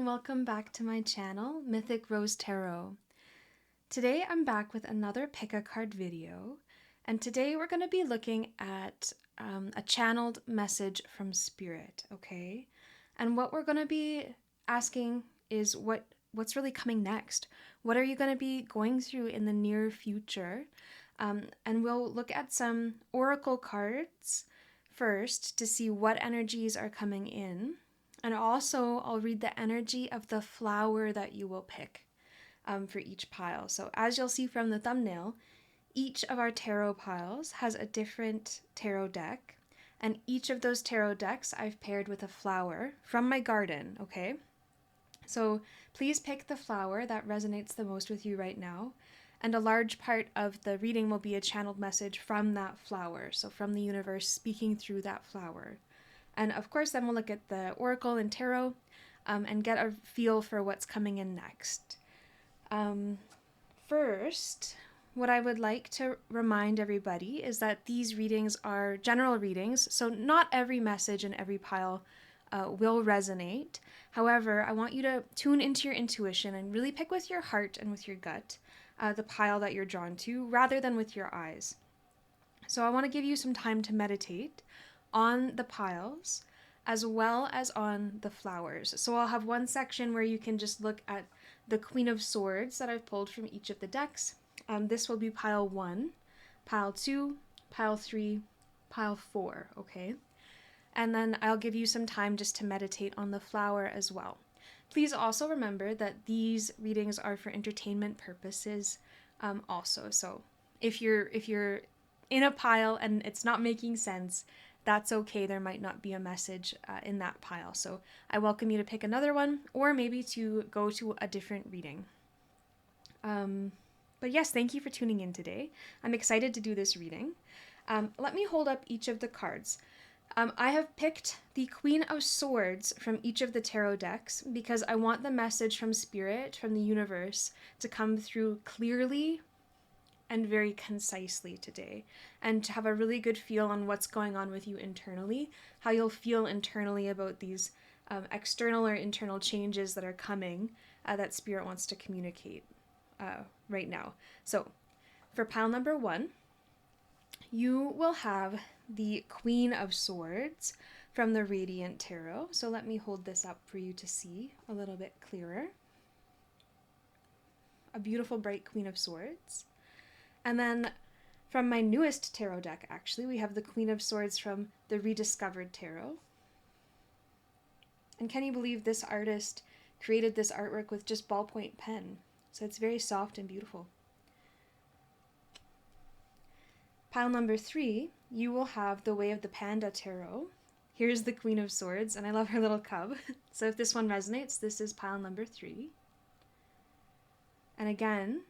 and welcome back to my channel, Mythic Rose Tarot. Today I'm back with another pick-a-card video, and today we're going to be looking at a channeled message from Spirit, okay? And what we're going to be asking is what's really coming next? What are you going to be going through in the near future? And we'll look at some oracle cards first to see what energies are coming in. And also, I'll read the energy of the flower that you will pick for each pile. So as you'll see from the thumbnail, each of our tarot piles has a different tarot deck. And each of those tarot decks I've paired with a flower from my garden, okay? So please pick the flower that resonates the most with you right now. And a large part of the reading will be a channeled message from that flower. So from the universe speaking through that flower. And of course, then we'll look at the oracle and tarot and get a feel for what's coming in next. First, what I would like to remind everybody is that these readings are general readings, so not every message in every pile will resonate. However, I want you to tune into your intuition and really pick with your heart and with your gut the pile that you're drawn to, rather than with your eyes. So I want to give you some time to meditate on the piles as well as on the flowers. So I'll have one section where you can just look at the Queen of Swords that I've pulled from each of the decks. This will be pile 1, pile 2, pile 3, pile 4, okay? And then I'll give you some time just to meditate on the flower as well. Please also remember that these readings are for entertainment purposes also. So if you're in a pile and it's not making sense, that's okay. There might not be a message in that pile. So I welcome you to pick another one, or maybe to go to a different reading. But yes, thank you for tuning in today. I'm excited to do this reading. Let me hold up each of the cards. I have picked the Queen of Swords from each of the tarot decks because I want the message from Spirit, from the universe, to come through clearly and very concisely today, and to have a really good feel on what's going on with you internally, how you'll feel internally about these external or internal changes that are coming that Spirit wants to communicate right now. So for pile number 1, you will have the Queen of Swords from the Radiant Tarot. So let me hold this up for you to see a little bit clearer. A beautiful bright Queen of Swords. And then from my newest tarot deck, actually, we have the Queen of Swords from the Rediscovered Tarot. And can you believe this artist created this artwork with just ballpoint pen? So it's very soft and beautiful. Pile number 3, you will have the Way of the Panda Tarot. Here's the Queen of Swords, and I love her little cub. So if this one resonates, this is pile number 3. And again,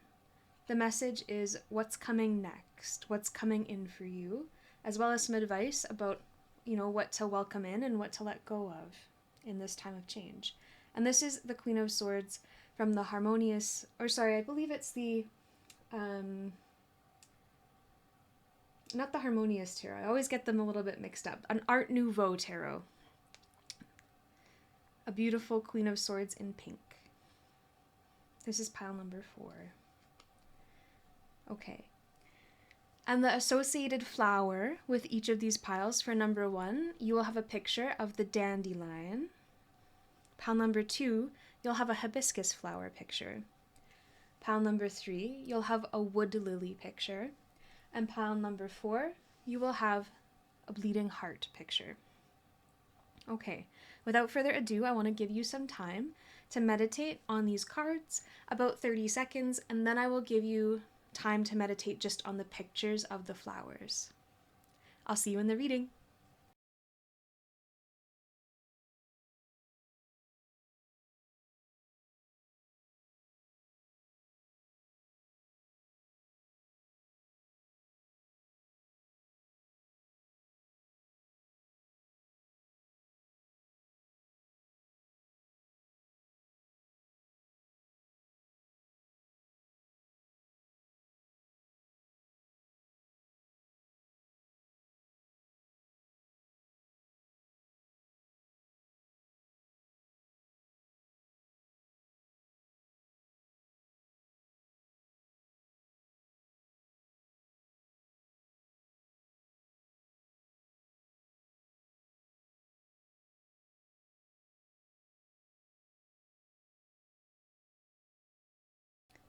the message is what's coming next, what's coming in for you, as well as some advice about, what to welcome in and what to let go of in this time of change. And this is the Queen of Swords from the I believe it's the, not the Harmonious Tarot. I always get them a little bit mixed up. An Art Nouveau Tarot. A beautiful Queen of Swords in pink. This is pile number 4. Okay. And the associated flower with each of these piles for number 1, you will have a picture of the dandelion. Pile number 2, you'll have a hibiscus flower picture. Pile number 3, you'll have a wood lily picture. And pile number 4, you will have a bleeding heart picture. Okay, without further ado, I want to give you some time to meditate on these cards, about 30 seconds, and then I will give you time to meditate just on the pictures of the flowers. I'll see you in the reading.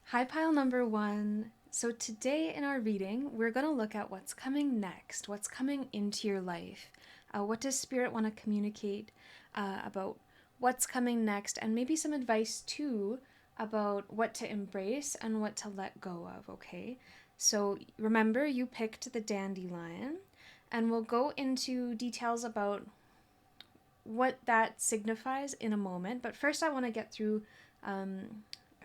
Hi, pile number one. So today in our reading, we're going to look at what's coming next, what's coming into your life. What does Spirit want to communicate about what's coming next, and maybe some advice too about what to embrace and what to let go of, okay? So remember, you picked the dandelion, and we'll go into details about what that signifies in a moment. But first, I want to get through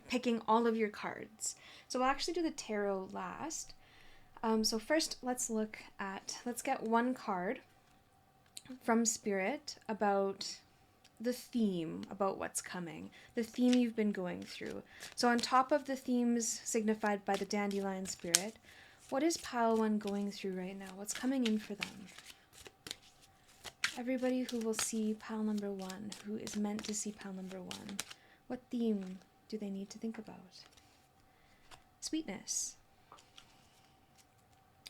picking all of your cards. So we'll actually do the tarot last. So first, let's get one card from Spirit about the theme, about what's coming, the theme you've been going through. So on top of the themes signified by the dandelion spirit, what is pile one going through right now? What's coming in for them? Everybody who will see pile number one, who is meant to see pile number one, what theme do they need to think about? Sweetness.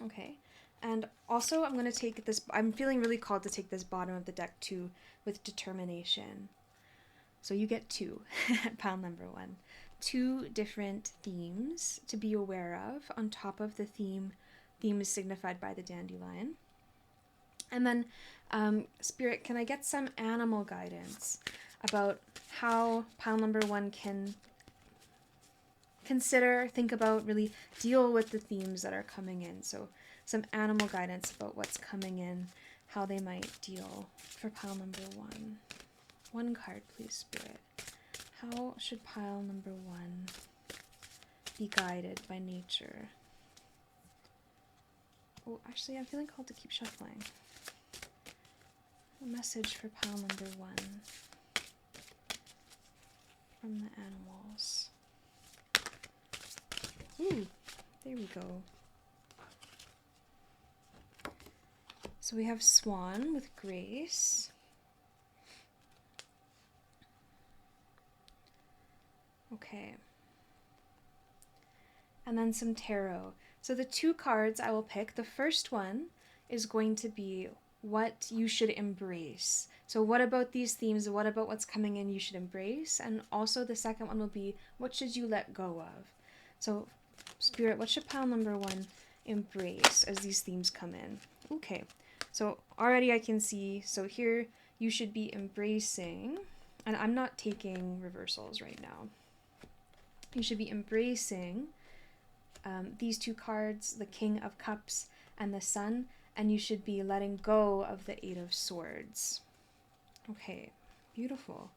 Okay. And also I'm going to take this, I'm feeling really called to take this bottom of the deck too, with determination. So you get two, pile number one. Two different themes to be aware of on top of the theme is signified by the dandelion. And then, Spirit, can I get some animal guidance about how pile number one can consider, think about, really deal with the themes that are coming in? So some animal guidance about what's coming in, how they might deal for pile number one. One card, please, Spirit. How should pile number one be guided by nature? Oh, actually, I'm feeling called to keep shuffling. A message for pile number one from the animals. Ooh, there we go. So we have Swan with Grace. Okay. And then some tarot. So the two cards I will pick, the first one is going to be what you should embrace. So what about these themes? What about what's coming in you should embrace? And also the second one will be what should you let go of? So Spirit, what should pile number one embrace as these themes come in? Okay, so already I can see, so here you should be embracing, and I'm not taking reversals right now. You should be embracing these two cards, the King of Cups and the Sun, and you should be letting go of the Eight of Swords. Okay, beautiful.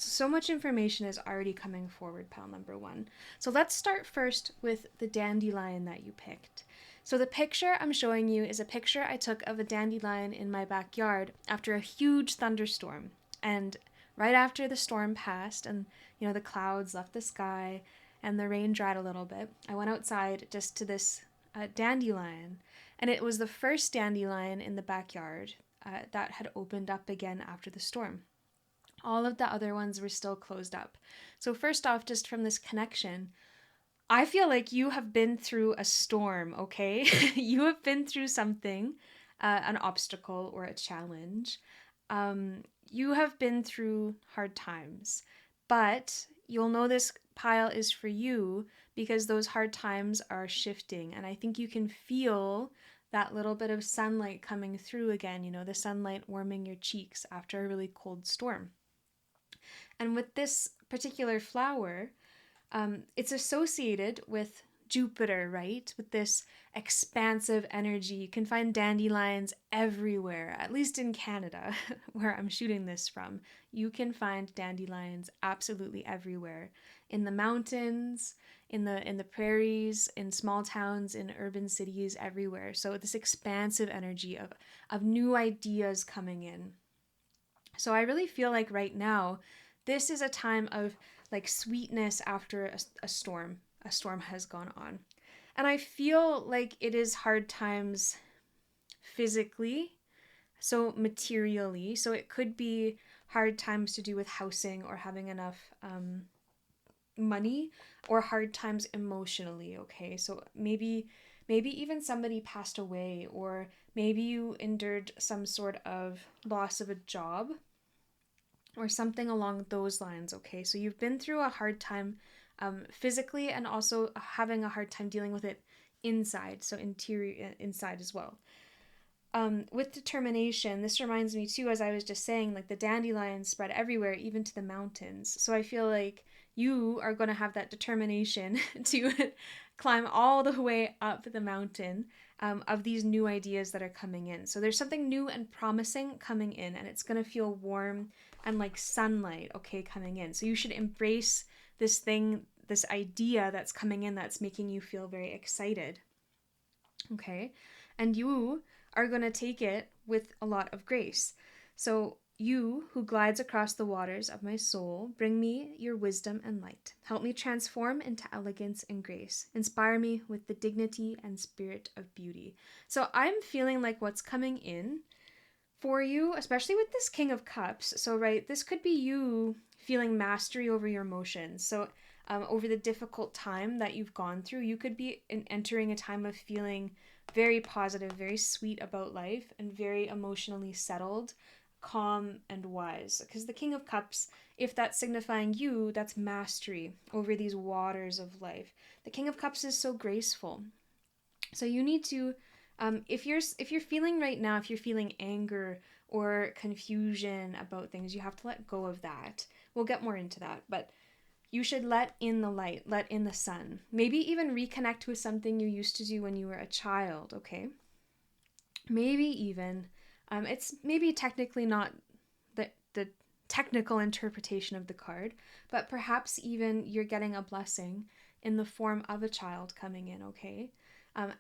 So much information is already coming forward, pile number one. So let's start first with the dandelion that you picked. So the picture I'm showing you is a picture I took of a dandelion in my backyard after a huge thunderstorm. And right after the storm passed and, the clouds left the sky and the rain dried a little bit, I went outside just to this dandelion. And it was the first dandelion in the backyard that had opened up again after the storm. All of the other ones were still closed up. So first off, just from this connection, I feel like you have been through a storm, okay? You have been through something, an obstacle or a challenge. You have been through hard times, but you'll know this pile is for you because those hard times are shifting. And I think you can feel that little bit of sunlight coming through again, the sunlight warming your cheeks after a really cold storm. And with this particular flower, it's associated with Jupiter, right? With this expansive energy. You can find dandelions everywhere, at least in Canada, where I'm shooting this from. You can find dandelions absolutely everywhere. In the mountains, in the prairies, in small towns, in urban cities, everywhere. So this expansive energy of new ideas coming in. So I really feel like right now, this is a time of like sweetness after a storm. A storm has gone on. And I feel like it is hard times physically, so materially. So it could be hard times to do with housing or having enough money, or hard times emotionally, okay? So maybe even somebody passed away, or maybe you endured some sort of loss of a job or something along those lines, okay? So you've been through a hard time physically, and also having a hard time dealing with it inside, so interior inside as well. With determination, this reminds me too, as I was just saying, like the dandelions spread everywhere, even to the mountains. So I feel like you are going to have that determination to climb all the way up the mountain of these new ideas that are coming in. So there's something new and promising coming in, and it's going to feel warm and like sunlight, okay, coming in. So you should embrace this thing, this idea that's coming in that's making you feel very excited, okay? And you are going to take it with a lot of grace. So, you who glides across the waters of my soul, bring me your wisdom and light. Help me transform into elegance and grace. Inspire me with the dignity and spirit of beauty. So, I'm feeling like what's coming in for you, especially with this King of Cups. So, right, this could be you feeling mastery over your emotions. So, over the difficult time that you've gone through, you could be entering a time of feeling very positive, very sweet about life, and very emotionally settled, calm, and wise. Because the King of Cups, if that's signifying you, that's mastery over these waters of life. The King of Cups is so graceful. So you need to, if you're feeling right now, if you're feeling anger or confusion about things, you have to let go of that. We'll get more into that, but you should let in the light, let in the sun. Maybe even reconnect with something you used to do when you were a child, okay? Maybe even, it's maybe technically not the technical interpretation of the card, but perhaps even you're getting a blessing in the form of a child coming in, okay?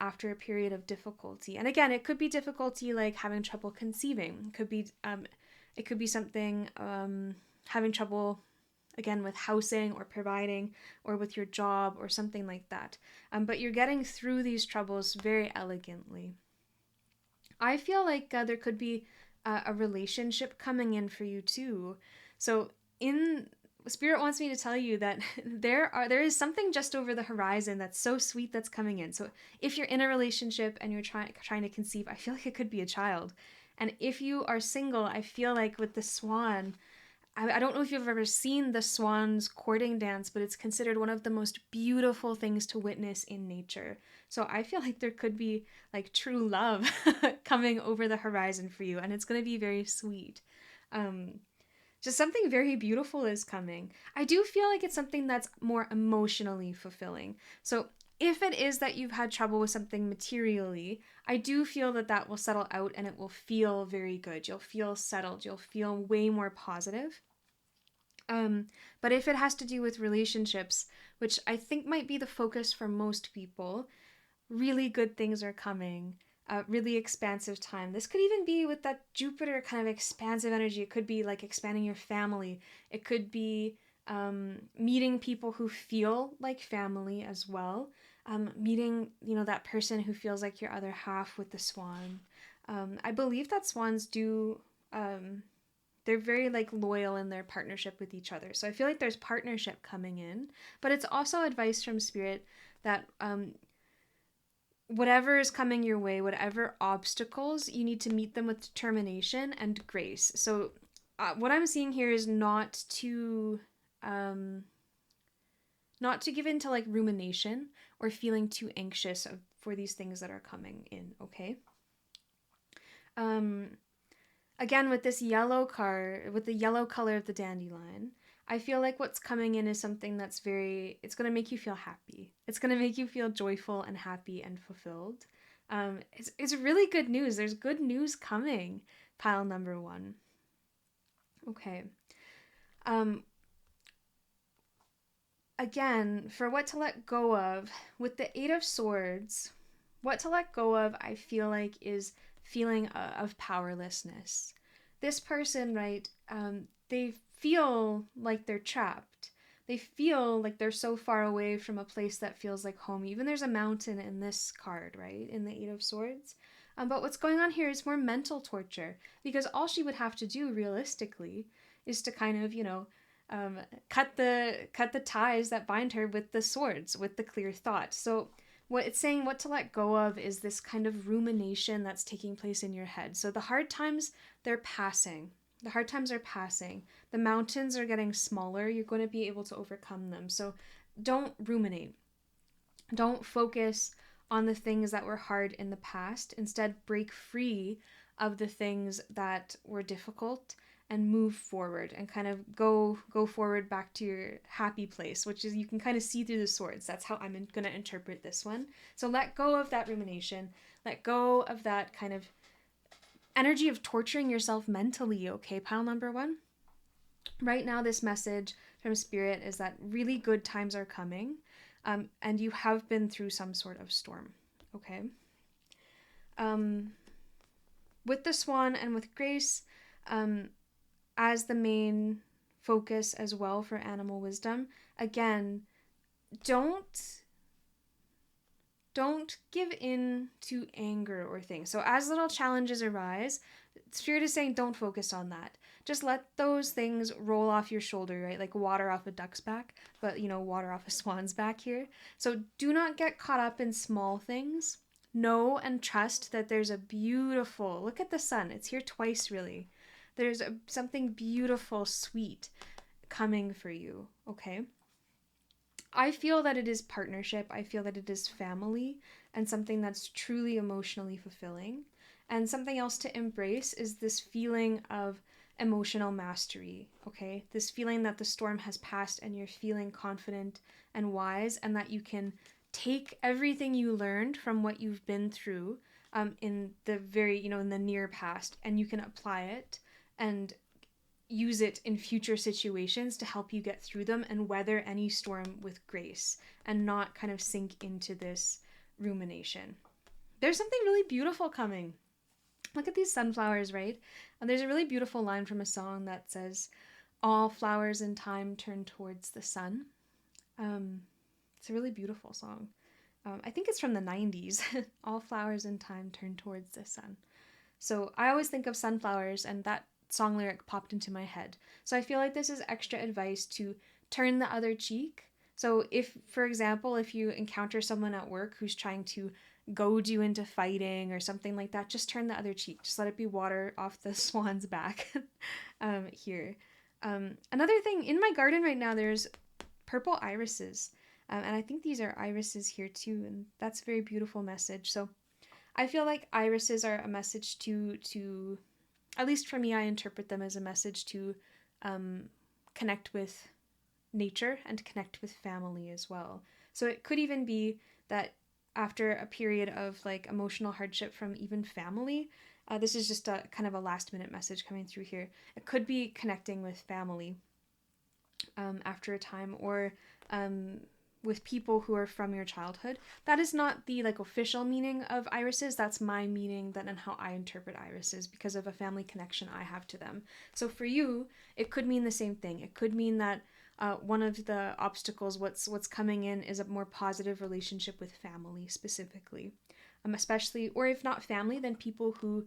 After a period of difficulty. And again, it could be difficulty like having trouble conceiving. It could be something, having trouble again with housing or providing or with your job or something like that. But you're getting through these troubles very elegantly. I feel like there could be a relationship coming in for you too. So Spirit wants me to tell you that there is something just over the horizon that's so sweet that's coming in. So if you're in a relationship and you're trying to conceive, I feel like it could be a child. And if you are single, I feel like with the swan, I don't know if you've ever seen the swan's courting dance, but it's considered one of the most beautiful things to witness in nature. So I feel like there could be like true love coming over the horizon for you, and it's going to be very sweet. Just something very beautiful is coming. I do feel like it's something that's more emotionally fulfilling. So if it is that you've had trouble with something materially, I do feel that that will settle out and it will feel very good. You'll feel settled. You'll feel way more positive. But if it has to do with relationships, which I think might be the focus for most people, really good things are coming. Really expansive time. This could even be with that Jupiter kind of expansive energy. It could be like expanding your family. It could be meeting people who feel like family as well. Meeting, that person who feels like your other half with the swan. I believe that swans do... they're very like loyal in their partnership with each other. So I feel like there's partnership coming in, but it's also advice from Spirit that whatever is coming your way, whatever obstacles, you need to meet them with determination and grace. So what I'm seeing here is not to give into like rumination or feeling too anxious for these things that are coming in, okay? Again, with this yellow card, with the yellow color of the dandelion, I feel like what's coming in is something that's it's going to make you feel happy. It's going to make you feel joyful and happy and fulfilled. It's really good news. There's good news coming, pile number 1. Okay. Again, for what to let go of, with the 8 of Swords, what to let go of, I feel like, is feeling of powerlessness. This person, right, they feel like they're trapped. They feel like they're so far away from a place that feels like home. Even there's a mountain in this card, right, in the 8 of Swords. But what's going on here is more mental torture, because all she would have to do realistically is to kind of, cut the ties that bind her with the swords, with the clear thought. So what it's saying, what to let go of, is this kind of rumination that's taking place in your head. So the hard times, they're passing. The hard times are passing. The mountains are getting smaller. You're going to be able to overcome them. So don't ruminate. Don't focus on the things that were hard in the past. Instead, break free of the things that were difficult and move forward and kind of go forward back to your happy place, which is, you can kind of see through the swords. That's how I'm going to interpret this one. So let go of that rumination. Let go of that kind of energy of torturing yourself mentally, okay, pile number one? Right now, this message from Spirit is that really good times are coming, and you have been through some sort of storm, okay? With the Swan and with Grace, as the main focus as well for animal wisdom, again, don't give in to anger or things. So as little challenges arise, Spirit is saying don't focus on that. Just let those things roll off your shoulder, right? Like water off a duck's back, but water off a swan's back here. So do not get caught up in small things. Know and trust that there's a beautiful, look at the sun. It's here twice, really. There's something beautiful, sweet coming for you, okay? I feel that it is partnership. I feel that it is family and something that's truly emotionally fulfilling. And something else to embrace is this feeling of emotional mastery, okay? This feeling that the storm has passed and you're feeling confident and wise, and that you can take everything you learned from what you've been through in the very, in the near past, and you can apply it and use it in future situations to help you get through them and weather any storm with grace and not kind of sink into this rumination. There's something really beautiful coming. Look at these sunflowers, right? And there's a really beautiful line from a song that says, "All flowers in time turn towards the sun." It's a really beautiful song. I think it's from the 90s. All flowers in time turn towards the sun. So I always think of sunflowers, and that song lyric popped into my head. So I feel like this is extra advice to turn the other cheek. So if, for example, if you encounter someone at work who's trying to goad you into fighting or something like that, just turn the other cheek. Just let it be water off the swan's back here. Another thing, in my garden right now, there's purple irises. And I think these are irises here too, and that's a very beautiful message. So I feel like irises are a message to at least for me, I interpret them as a message to connect with nature and connect with family as well. So it could even be that after a period of like emotional hardship from even family, this is just a kind of a last minute message coming through here. It could be connecting with family after a time, or with people who are from your childhood. That is not the like official meaning of irises. That's my meaning and how I interpret irises because of a family connection I have to them. So for you, it could mean the same thing. It could mean that one of the obstacles, what's coming in, is a more positive relationship with family specifically, especially, or if not family, then people who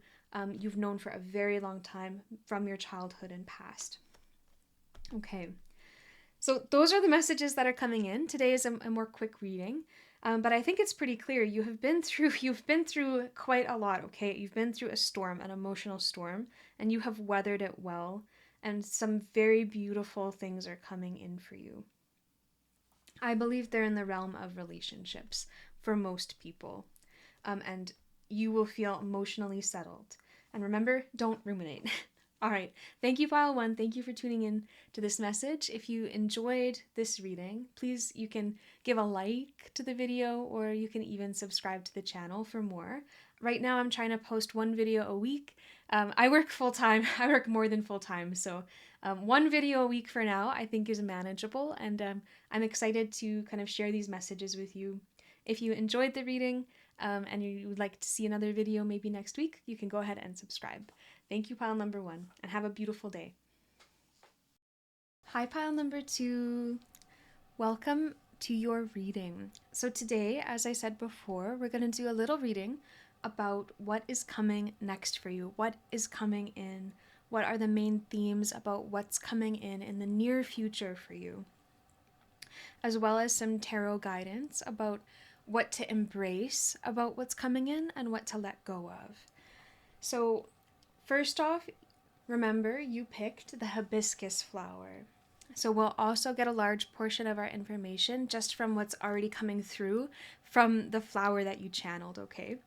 you've known for a very long time from your childhood and past. Okay. So those are the messages that are coming in. Today is a more quick reading, but I think it's pretty clear. You've been through quite a lot, okay? You've been through a storm, an emotional storm, and you have weathered it well, and some very beautiful things are coming in for you. I believe they're in the realm of relationships for most people, and you will feel emotionally settled. And remember, don't ruminate. All right. Thank you, Pile 1. Thank you for tuning in to this message. If you enjoyed this reading, please, you can give a like to the video, or you can even subscribe to the channel for more. Right now, I'm trying to post one video a week. I work full-time. I work more than full-time. So one video a week for now, I think, is manageable. And I'm excited to kind of share these messages with you. If you enjoyed the reading and you would like to see another video maybe next week, you can go ahead and subscribe. Thank you, Pile number 1, and have a beautiful day. Hi, Pile number 2. Welcome to your reading. So today, as I said before, we're going to do a little reading about what is coming next for you, what is coming in, what are the main themes about what's coming in the near future for you, as well as some tarot guidance about what to embrace about what's coming in and what to let go of. So first off, remember you picked the hibiscus flower. So we'll also get a large portion of our information just from what's already coming through from the flower that you channeled, okay?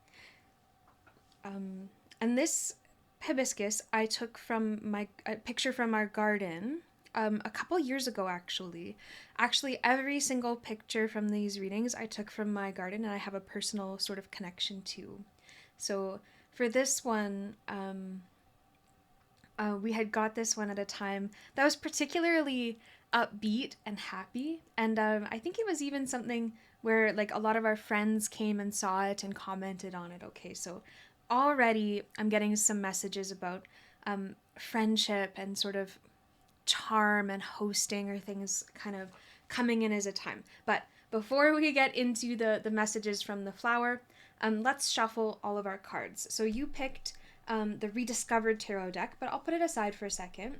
And this hibiscus I took from a picture from our garden a couple years ago, actually. Actually, every single picture from these readings I took from my garden, and I have a personal sort of connection to. So for this one, we had got this one at a time that was particularly upbeat and happy, and I think it was even something where like a lot of our friends came and saw it and commented on it. Okay, so already I'm getting some messages about friendship and sort of charm and hosting or things kind of coming in as a time. But before we get into the messages from the flower, let's shuffle all of our cards. So you picked the Rediscovered Tarot deck, but I'll put it aside for a second.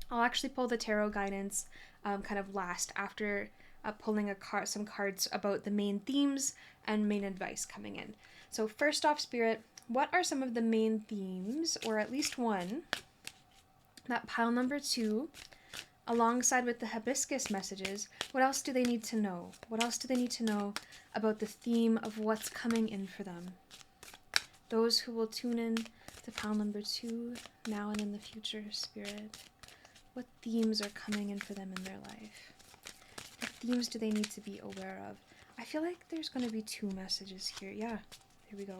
I'll actually pull the tarot guidance kind of last after pulling some cards about the main themes and main advice coming in. So first off, Spirit, what are some of the main themes, or at least one, that pile number 2, alongside with the hibiscus messages, what else do they need to know? What else do they need to know about the theme of what's coming in for them? Those who will tune in to pile number 2 now and in the future, Spirit, what themes are coming in for them in their life? What themes do they need to be aware of? I feel like there's going to be 2 messages here. Yeah, here we go.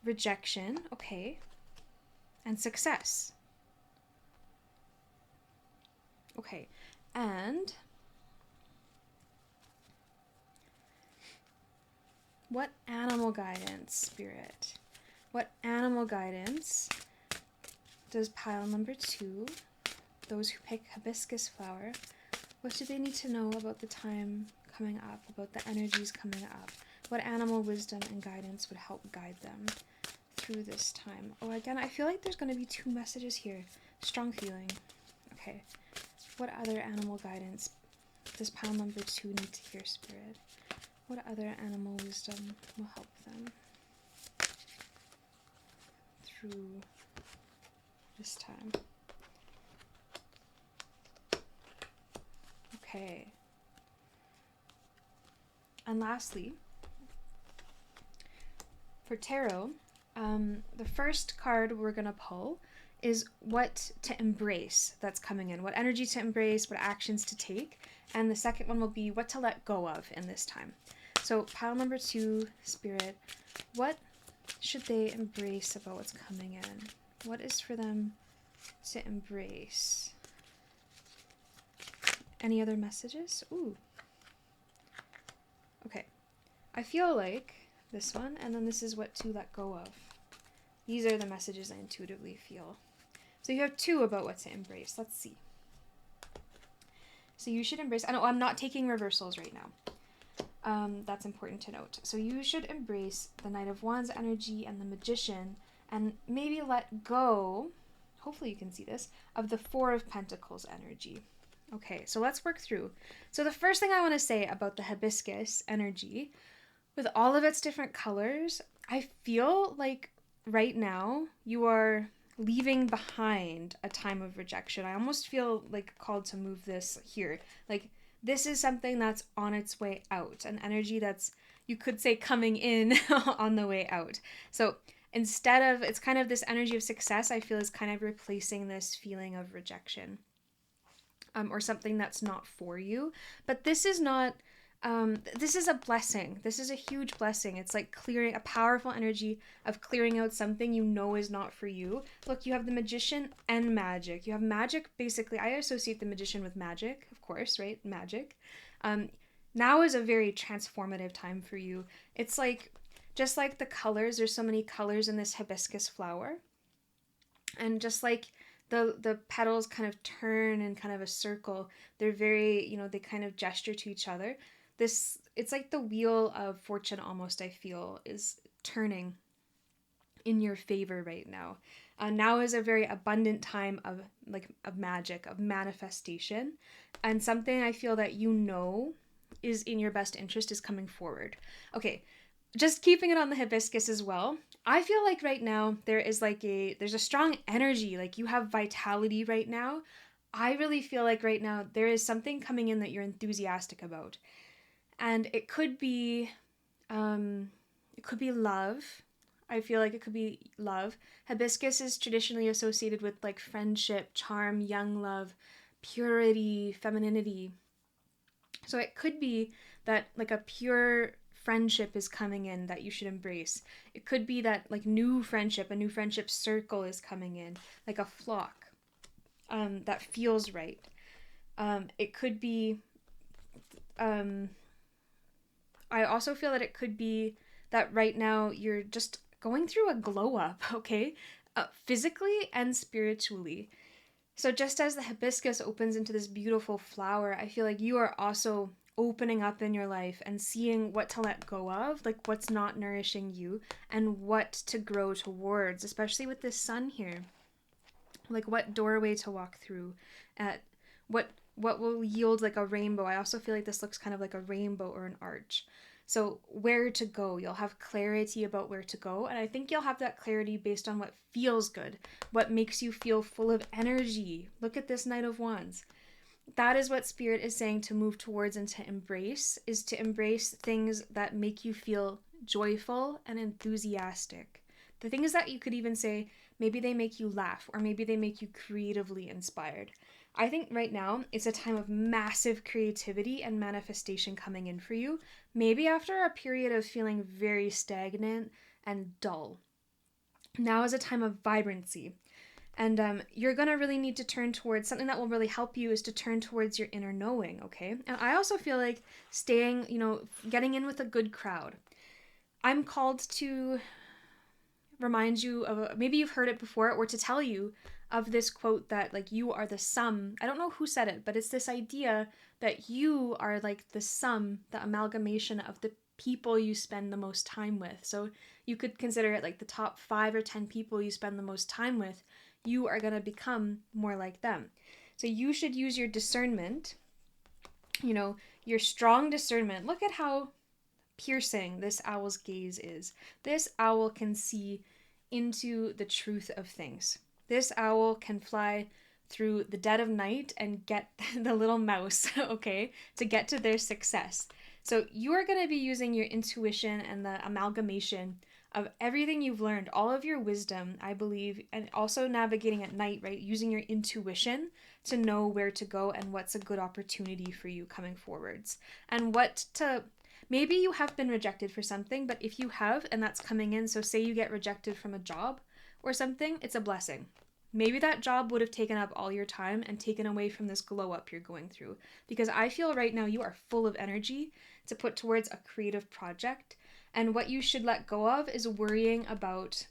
Rejection, okay, and success. Okay, and what animal guidance, Spirit? What animal guidance does pile number 2, those who pick hibiscus flower, what do they need to know about the time coming up, about the energies coming up? What animal wisdom and guidance would help guide them through this time? Oh, again, I feel like there's going to be 2 messages here. Strong feeling. Okay. What other animal guidance does pile number 2 need to hear, Spirit? What other animal wisdom will help them through this time? Okay. And lastly, for tarot, the first card we're going to pull is what to embrace that's coming in, what energy to embrace, what actions to take. And the second one will be what to let go of in this time. So pile number 2, Spirit, what should they embrace about what's coming in? What is for them to embrace? Any other messages? Ooh. Okay. I feel like this one, and then this is what to let go of. These are the messages I intuitively feel. So you have 2 about what to embrace. Let's see. So you should embrace, I'm not taking reversals right now. That's important to note. So you should embrace the Knight of Wands energy and the Magician, and maybe let go, hopefully you can see this, of the 4 of Pentacles energy. Okay, so let's work through. So the first thing I want to say about the hibiscus energy, with all of its different colors, I feel like right now you are leaving behind a time of rejection. I almost feel like called to move this here. Like this is something that's on its way out, an energy that's, you could say, coming in on the way out. So instead of, it's kind of this energy of success, I feel is kind of replacing this feeling of rejection. Or something that's not for you. But this is not, this is a blessing. This is a huge blessing. It's like clearing, a powerful energy of clearing out something you know is not for you. Look, you have the Magician and magic. You have magic, basically, I associate the Magician with magic, of course, right? Magic. Now is a very transformative time for you. It's like, just like the colors, there's so many colors in this hibiscus flower. And just like the petals kind of turn in kind of a circle, they're very, they kind of gesture to each other. It's like the wheel of fortune almost, I feel, is turning in your favor right now. Now is a very abundant time of magic, of manifestation, and something I feel that is in your best interest is coming forward. Okay, just keeping it on the hibiscus as well. I feel like right now there's a strong energy, like you have vitality right now. I really feel like right now there is something coming in that you're enthusiastic about. And it could be love. I feel like it could be love. Hibiscus is traditionally associated with like friendship, charm, young love, purity, femininity. So it could be that like a pure friendship is coming in that you should embrace. It could be that like a new friendship circle is coming in, like a flock that feels right. It could be um, I also feel that it could be that right now you're just going through a glow up, okay? Physically and spiritually. So, just as the hibiscus opens into this beautiful flower, I feel like you are also opening up in your life and seeing what to let go of, like what's not nourishing you, and what to grow towards, especially with this sun here. Like what doorway to walk through, at what will yield like a rainbow. I also feel like this looks kind of like a rainbow or an arch. So where to go, you'll have clarity about where to go, and I think you'll have that clarity based on what feels good, what makes you feel full of energy. Look at this Knight of Wands. That is what Spirit is saying to move towards and to embrace, is to embrace things that make you feel joyful and enthusiastic. The things that you could even say, maybe they make you laugh, or maybe they make you creatively inspired. I think right now it's a time of massive creativity and manifestation coming in for you, maybe after a period of feeling very stagnant and dull. Now is a time of vibrancy. And you're going to really need to turn towards something that will really help you, is to turn towards your inner knowing, okay? And I also feel like staying, getting in with a good crowd. I'm called to remind you of, maybe you've heard it before, or to tell you of this quote that like you are the sum. I don't know who said it, but it's this idea that you are like the sum, the amalgamation of the people you spend the most time with. So you could consider it like the top 5 or 10 people you spend the most time with, you are going to become more like them. So you should use your discernment, your strong discernment. Look at how piercing this owl's gaze is. This owl can see into the truth of things. This owl can fly through the dead of night and get the little mouse, okay, to get to their success. So you are going to be using your intuition and the amalgamation of everything you've learned, all of your wisdom, I believe, and also navigating at night, right? Using your intuition to know where to go and what's a good opportunity for you coming forwards. And maybe you have been rejected for something, but if you have and that's coming in, so say you get rejected from a job or something, it's a blessing. Maybe that job would have taken up all your time and taken away from this glow up you're going through. Because I feel right now you are full of energy to put towards a creative project. And what you should let go of is worrying about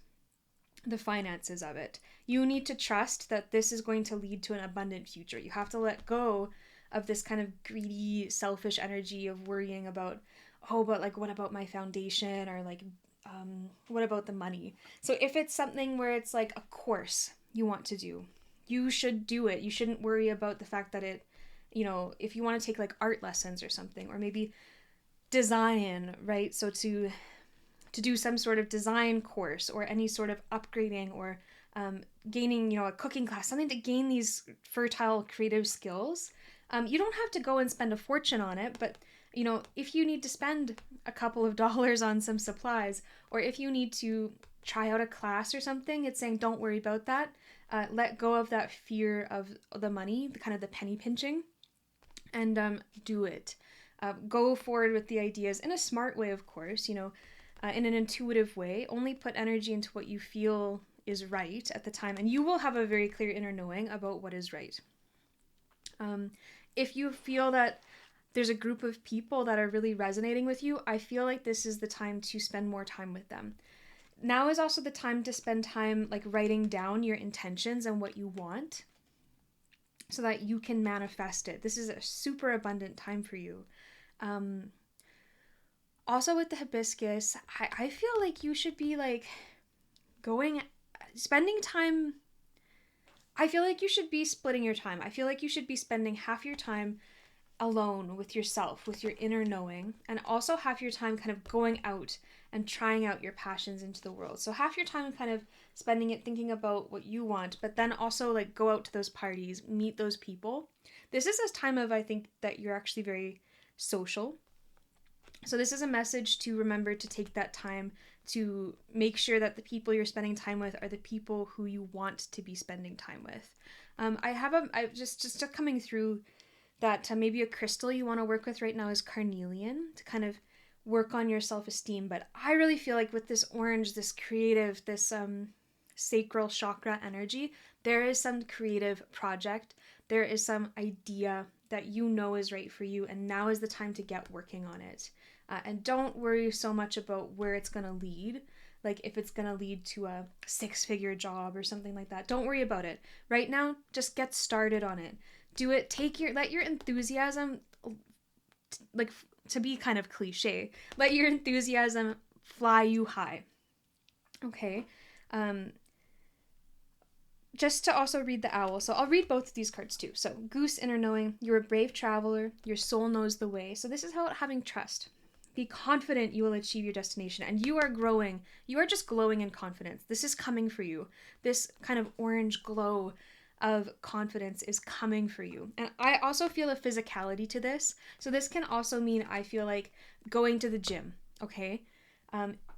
the finances of it. You need to trust that this is going to lead to an abundant future. You have to let go of this kind of greedy, selfish energy of worrying about, but like, what about my foundation? Or like, what about the money? So if it's something where it's like a course you want to do, you should do it. You shouldn't worry about the fact that if you want to take like art lessons or something, or maybe design, right? So to do some sort of design course or any sort of upgrading, or gaining, a cooking class, something to gain these fertile creative skills. You don't have to go and spend a fortune on it, but if you need to spend a couple of dollars on some supplies, or if you need to try out a class or something, it's saying don't worry about that. Let go of that fear of the money, the kind of the penny pinching, and do it. Go forward with the ideas in a smart way, of course, in an intuitive way. Only put energy into what you feel is right at the time, and you will have a very clear inner knowing about what is right. If you feel that there's a group of people that are really resonating with you, I feel like this is the time to spend more time with them. Now is also the time to spend time like writing down your intentions and what you want, so that you can manifest it. This is a super abundant time for you. Also with the hibiscus, I feel like you should be like spending time. I feel like you should be splitting your time. I feel like you should be spending half your time alone with yourself, with your inner knowing, and also half your time kind of going out and trying out your passions into the world. So half your time kind of spending it thinking about what you want, but then also like go out to those parties, meet those people. This is a time of, I think, that you're actually very social. So this is a message to remember to take that time to make sure that the people you're spending time with are the people who you want to be spending time with. I just coming through that maybe a crystal you want to work with right now is carnelian to kind of work on your self-esteem. But I really feel like with this orange, this creative, this sacral chakra energy, there is some creative project. There is some idea that you know is right for you, and now is the time to get working on it. And don't worry so much about where it's going to lead. Like if it's going to lead to a 6-figure job or something like that. Don't worry about it. Right now, just get started on it. Do it. Let your enthusiasm, like to be kind of cliche, let your enthusiasm fly you high. Okay. Just to also read the owl. So I'll read both of these cards too. So Goose, inner knowing, you're a brave traveler. Your soul knows the way. So this is how having trust. Be confident you will achieve your destination, and you are growing. You are just glowing in confidence. This is coming for you. This kind of orange glow of confidence is coming for you. And I also feel a physicality to this. So this can also mean I feel like going to the gym, okay?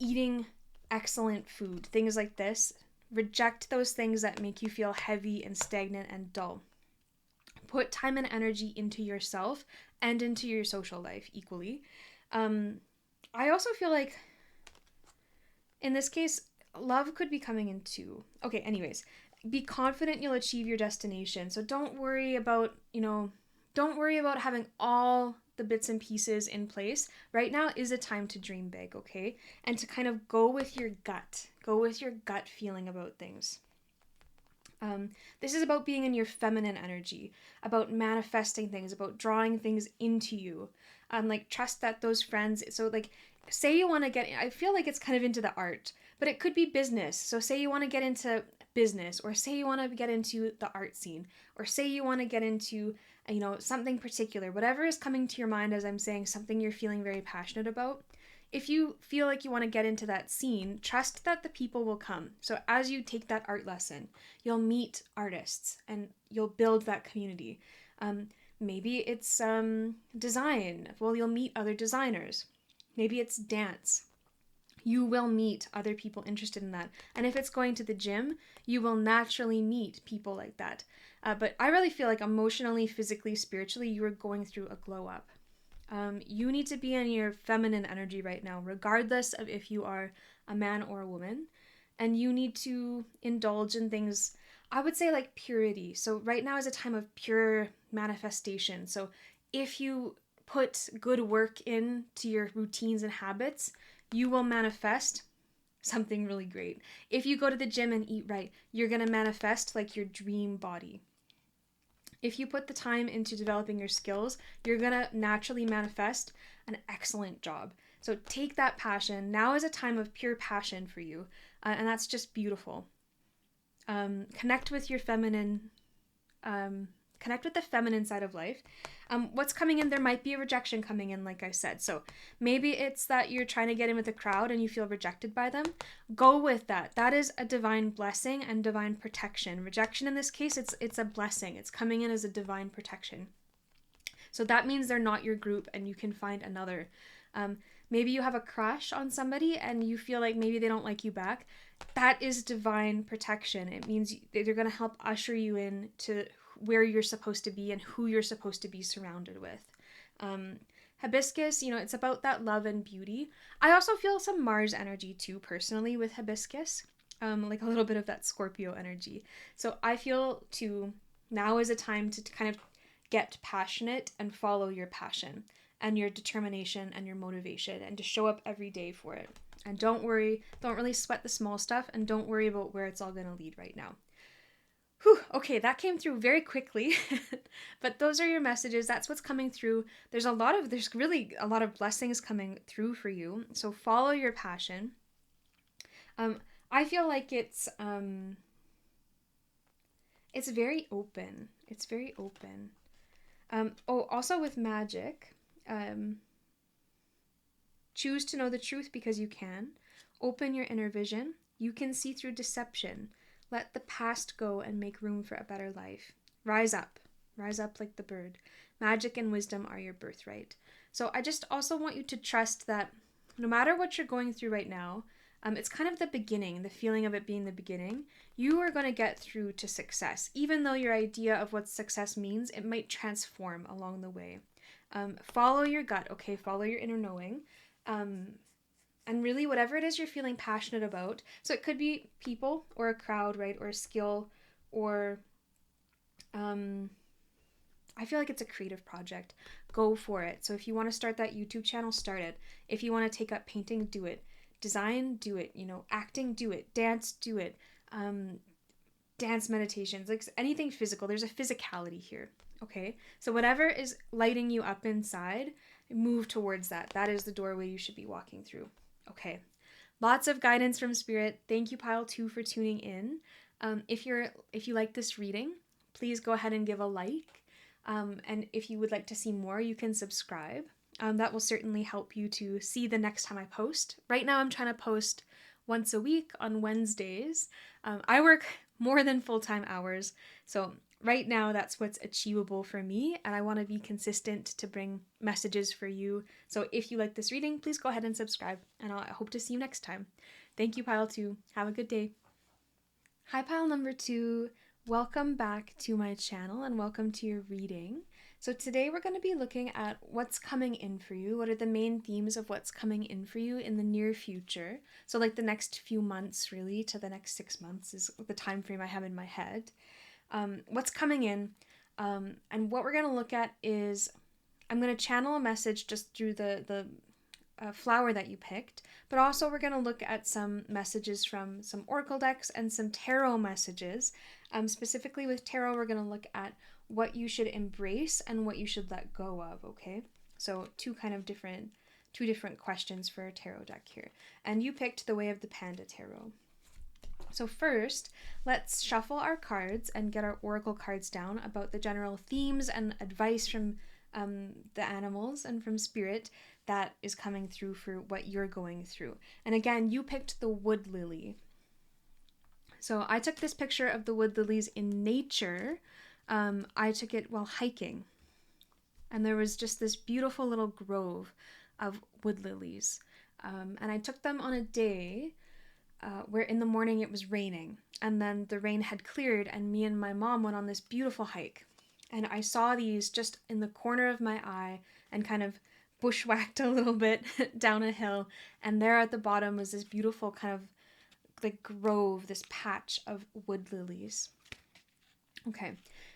Eating excellent food, things like this. Reject those things that make you feel heavy and stagnant and dull. Put time and energy into yourself and into your social life equally. I also feel like in this case, love could be coming in too. Okay, anyways, be confident you'll achieve your destination. So don't worry about, don't worry about having all the bits and pieces in place. Right now is a time to dream big, okay? And to kind of go with your gut. Go with your gut feeling about things. This is about being in your feminine energy, about manifesting things, about drawing things into you. Like trust that those friends, so like say you want to get, I feel like it's kind of into the art, but it could be business. So say you want to get into business, or say you want to get into the art scene, or say you want to get into, something particular, whatever is coming to your mind as I'm saying something you're feeling very passionate about. If you feel like you want to get into that scene, trust that the people will come. So as you take that art lesson, you'll meet artists and you'll build that community. Maybe it's design. Well, you'll meet other designers. Maybe it's dance. You will meet other people interested in that. And if it's going to the gym, you will naturally meet people like that. But I really feel like emotionally, physically, spiritually, you are going through a glow up. You need to be in your feminine energy right now, regardless of if you are a man or a woman. And you need to indulge in things, I would say like purity. So right now is a time of pure manifestation. So if you put good work into your routines and habits, you will manifest something really great. If you go to the gym and eat right, you're going to manifest like your dream body. If you put the time into developing your skills, you're going to naturally manifest an excellent job. So take that passion. Now is a time of pure passion for you. And that's just beautiful. Connect with your feminine, connect with the feminine side of life. What's coming in, there might be a rejection coming in, like I said. So maybe it's that you're trying to get in with the crowd and you feel rejected by them. Go with that. That is a divine blessing and divine protection. Rejection in this case, it's a blessing. It's coming in as a divine protection. So that means they're not your group and you can find another. Maybe you have a crush on somebody and you feel like maybe they don't like you back. That is divine protection. It means they're going to help usher you in to where you're supposed to be and who you're supposed to be surrounded with. Hibiscus, it's about that love and beauty. I also feel some Mars energy too, personally, with hibiscus, like a little bit of that Scorpio energy. So I feel too, now is a time to kind of get passionate and follow your passion and your determination and your motivation and to show up every day for it. And don't really sweat the small stuff, and don't worry about where it's all going to lead right now. Whew, okay, that came through very quickly, but those are your messages. That's what's coming through. There's really a lot of blessings coming through for you. So follow your passion. I feel like it's very open. It's very open. Also with magic, choose to know the truth because you can. Open your inner vision. You can see through deception. Let the past go and make room for a better life. Rise up. Rise up like the bird. Magic and wisdom are your birthright. So I just also want you to trust that no matter what you're going through right now, it's kind of the beginning, the feeling of it being the beginning. You are going to get through to success. Even though your idea of what success means, it might transform along the way. Follow your gut, okay? Follow your inner knowing. And really, whatever it is you're feeling passionate about, so it could be people or a crowd, right? Or a skill, or I feel like it's a creative project. Go for it. So if you want to start that YouTube channel, start it. If you want to take up painting, do it. Design, do it. You know, acting, do it. Dance, do it. Dance meditations, like anything physical. There's a physicality here. Okay, so whatever is lighting you up inside, move towards that. That is the doorway you should be walking through. Okay, lots of guidance from Spirit. Thank you, Pile 2, for tuning in. If you like this reading, please go ahead and give a like. And if you would like to see more, you can subscribe. That will certainly help you to see the next time I post. Right now, I'm trying to post once a week on Wednesdays. I work more than full-time hours, so right now that's what's achievable for me, and I want to be consistent to bring messages for you. So if you like this reading, please go ahead and subscribe, and I hope to see you next time. Thank you, Pile 2. Have a good day. Hi, Pile number 2. Welcome back to my channel and welcome to your reading. So today we're going to be looking at what's coming in for you. What are the main themes of what's coming in for you in the near future? So like the next few months, really, to the next 6 months is the time frame I have in my head. What's coming in, and what we're going to look at is I'm going to channel a message just through the flower that you picked, but also we're going to look at some messages from some oracle decks and some tarot messages. Specifically with tarot, we're going to look at what you should embrace and what you should let go of, okay? So two different questions for a tarot deck here. And you picked the Way of the Panda Tarot. So first, let's shuffle our cards and get our oracle cards down about the general themes and advice from the animals and from Spirit that is coming through for what you're going through. And again, you picked the wood lily. So I took this picture of the wood lilies in nature. I took it while hiking. And there was just this beautiful little grove of wood lilies. And I took them on a day where in the morning it was raining. And then the rain had cleared and me and my mom went on this beautiful hike. And I saw these just in the corner of my eye and kind of bushwhacked a little bit down a hill. And there at the bottom was this beautiful kind of like grove, this patch of wood lilies. Okay,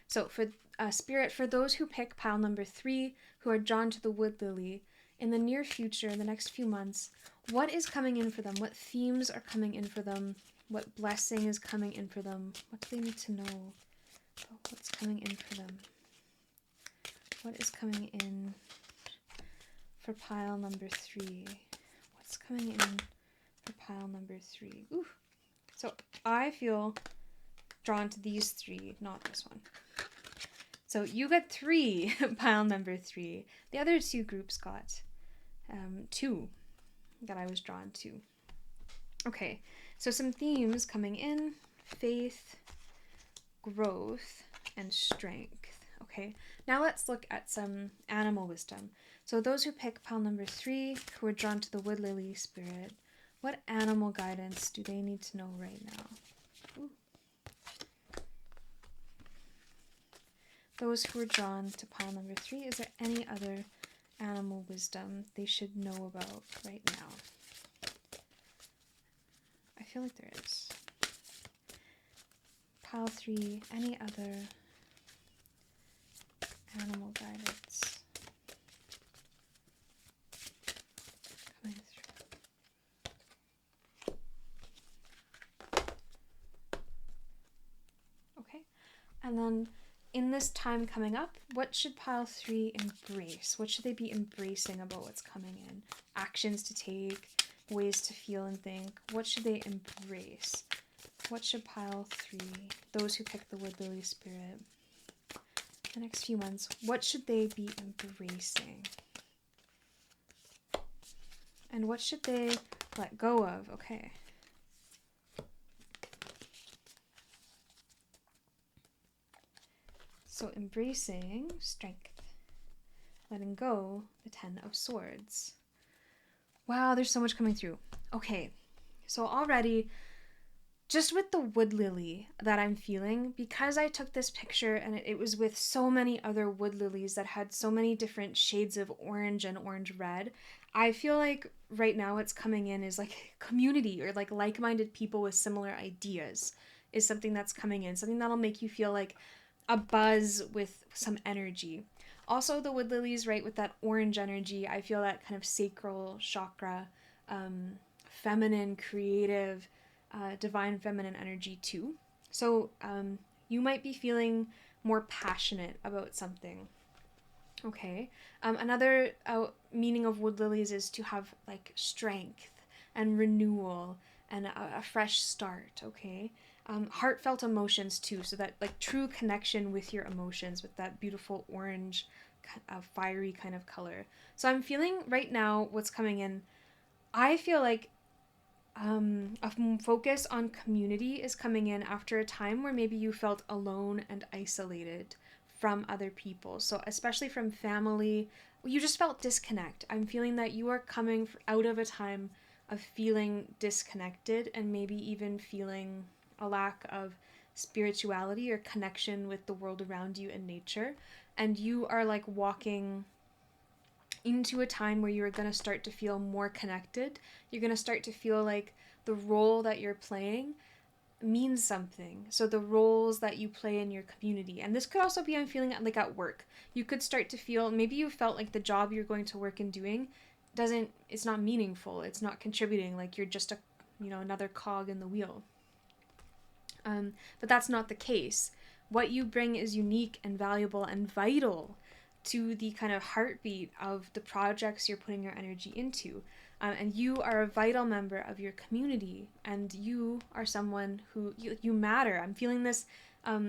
so for Spirit, for those who pick pile number 3, who are drawn to the wood lily, in the near future, in the next few months, what is coming in for them? What themes are coming in for them? What blessing is coming in for them? What do they need to know about what's coming in for them? What is coming in for pile number 3? What's coming in for pile number 3? Ooh. So I feel drawn to these 3, not this one. So you got 3, pile number 3. The other 2 groups got 2 that I was drawn to. Okay, so some themes coming in: faith, growth, and strength. Okay, now let's look at some animal wisdom. So those who pick pile number 3, who are drawn to the wood lily Spirit, what animal guidance do they need to know right now? Ooh. Those who are drawn to pile number 3, is there any other animal wisdom they should know about right now? I feel like there is. Pile 3, any other animal guidance coming through? Okay, and then in this time coming up, what should pile 3 embrace? What should they be embracing about what's coming in? Actions to take, ways to feel and think. What should they embrace? What should pile 3, those who pick the wood lily Spirit, the next few months, what should they be embracing? And what should they let go of? Okay. So embracing strength, letting go the 10 of Swords. Wow, there's so much coming through. Okay, so already, just with the wood lily that I'm feeling, because I took this picture and it was with so many other wood lilies that had so many different shades of orange and orange red, I feel like right now what's coming in is like community or like like-minded people with similar ideas is something that's coming in, something that'll make you feel like a buzz with some energy. Also, the wood lilies, right, with that orange energy, I feel that kind of sacral chakra, feminine, creative, divine feminine energy too. So you might be feeling more passionate about something. Okay. Another meaning of wood lilies is to have like strength and renewal and a fresh start. Okay. Heartfelt emotions too. So that like true connection with your emotions with that beautiful orange, fiery kind of color. So I'm feeling right now what's coming in. I feel like a focus on community is coming in after a time where maybe you felt alone and isolated from other people. So especially from family, you just felt disconnect. I'm feeling that you are coming out of a time of feeling disconnected and maybe even feeling a lack of spirituality or connection with the world around you and nature. And you are like walking into a time where you're going to start to feel more connected. You're going to start to feel like the role that you're playing means something. So the roles that you play in your community. And this could also be, I'm feeling like at work. You could start to feel, maybe you felt like the job you're going to work and doing it's not meaningful. It's not contributing. Like you're just another cog in the wheel. But that's not the case. What you bring is unique and valuable and vital to the kind of heartbeat of the projects you're putting your energy into. And you are a vital member of your community, and you are someone who you matter. I'm feeling this.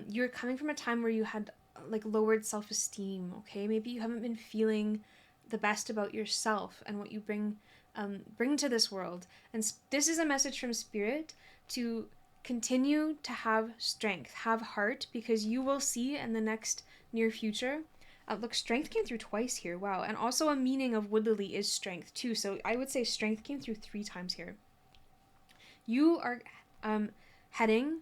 You're coming from a time where you had like lowered self-esteem. Okay, maybe you haven't been feeling the best about yourself and what you bring to this world. And this is a message from Spirit to continue to have strength, have heart, because you will see in the next near future. Look, strength came through twice here. Wow. And also a meaning of wood lily is strength too. So I would say strength came through 3 times here. You are heading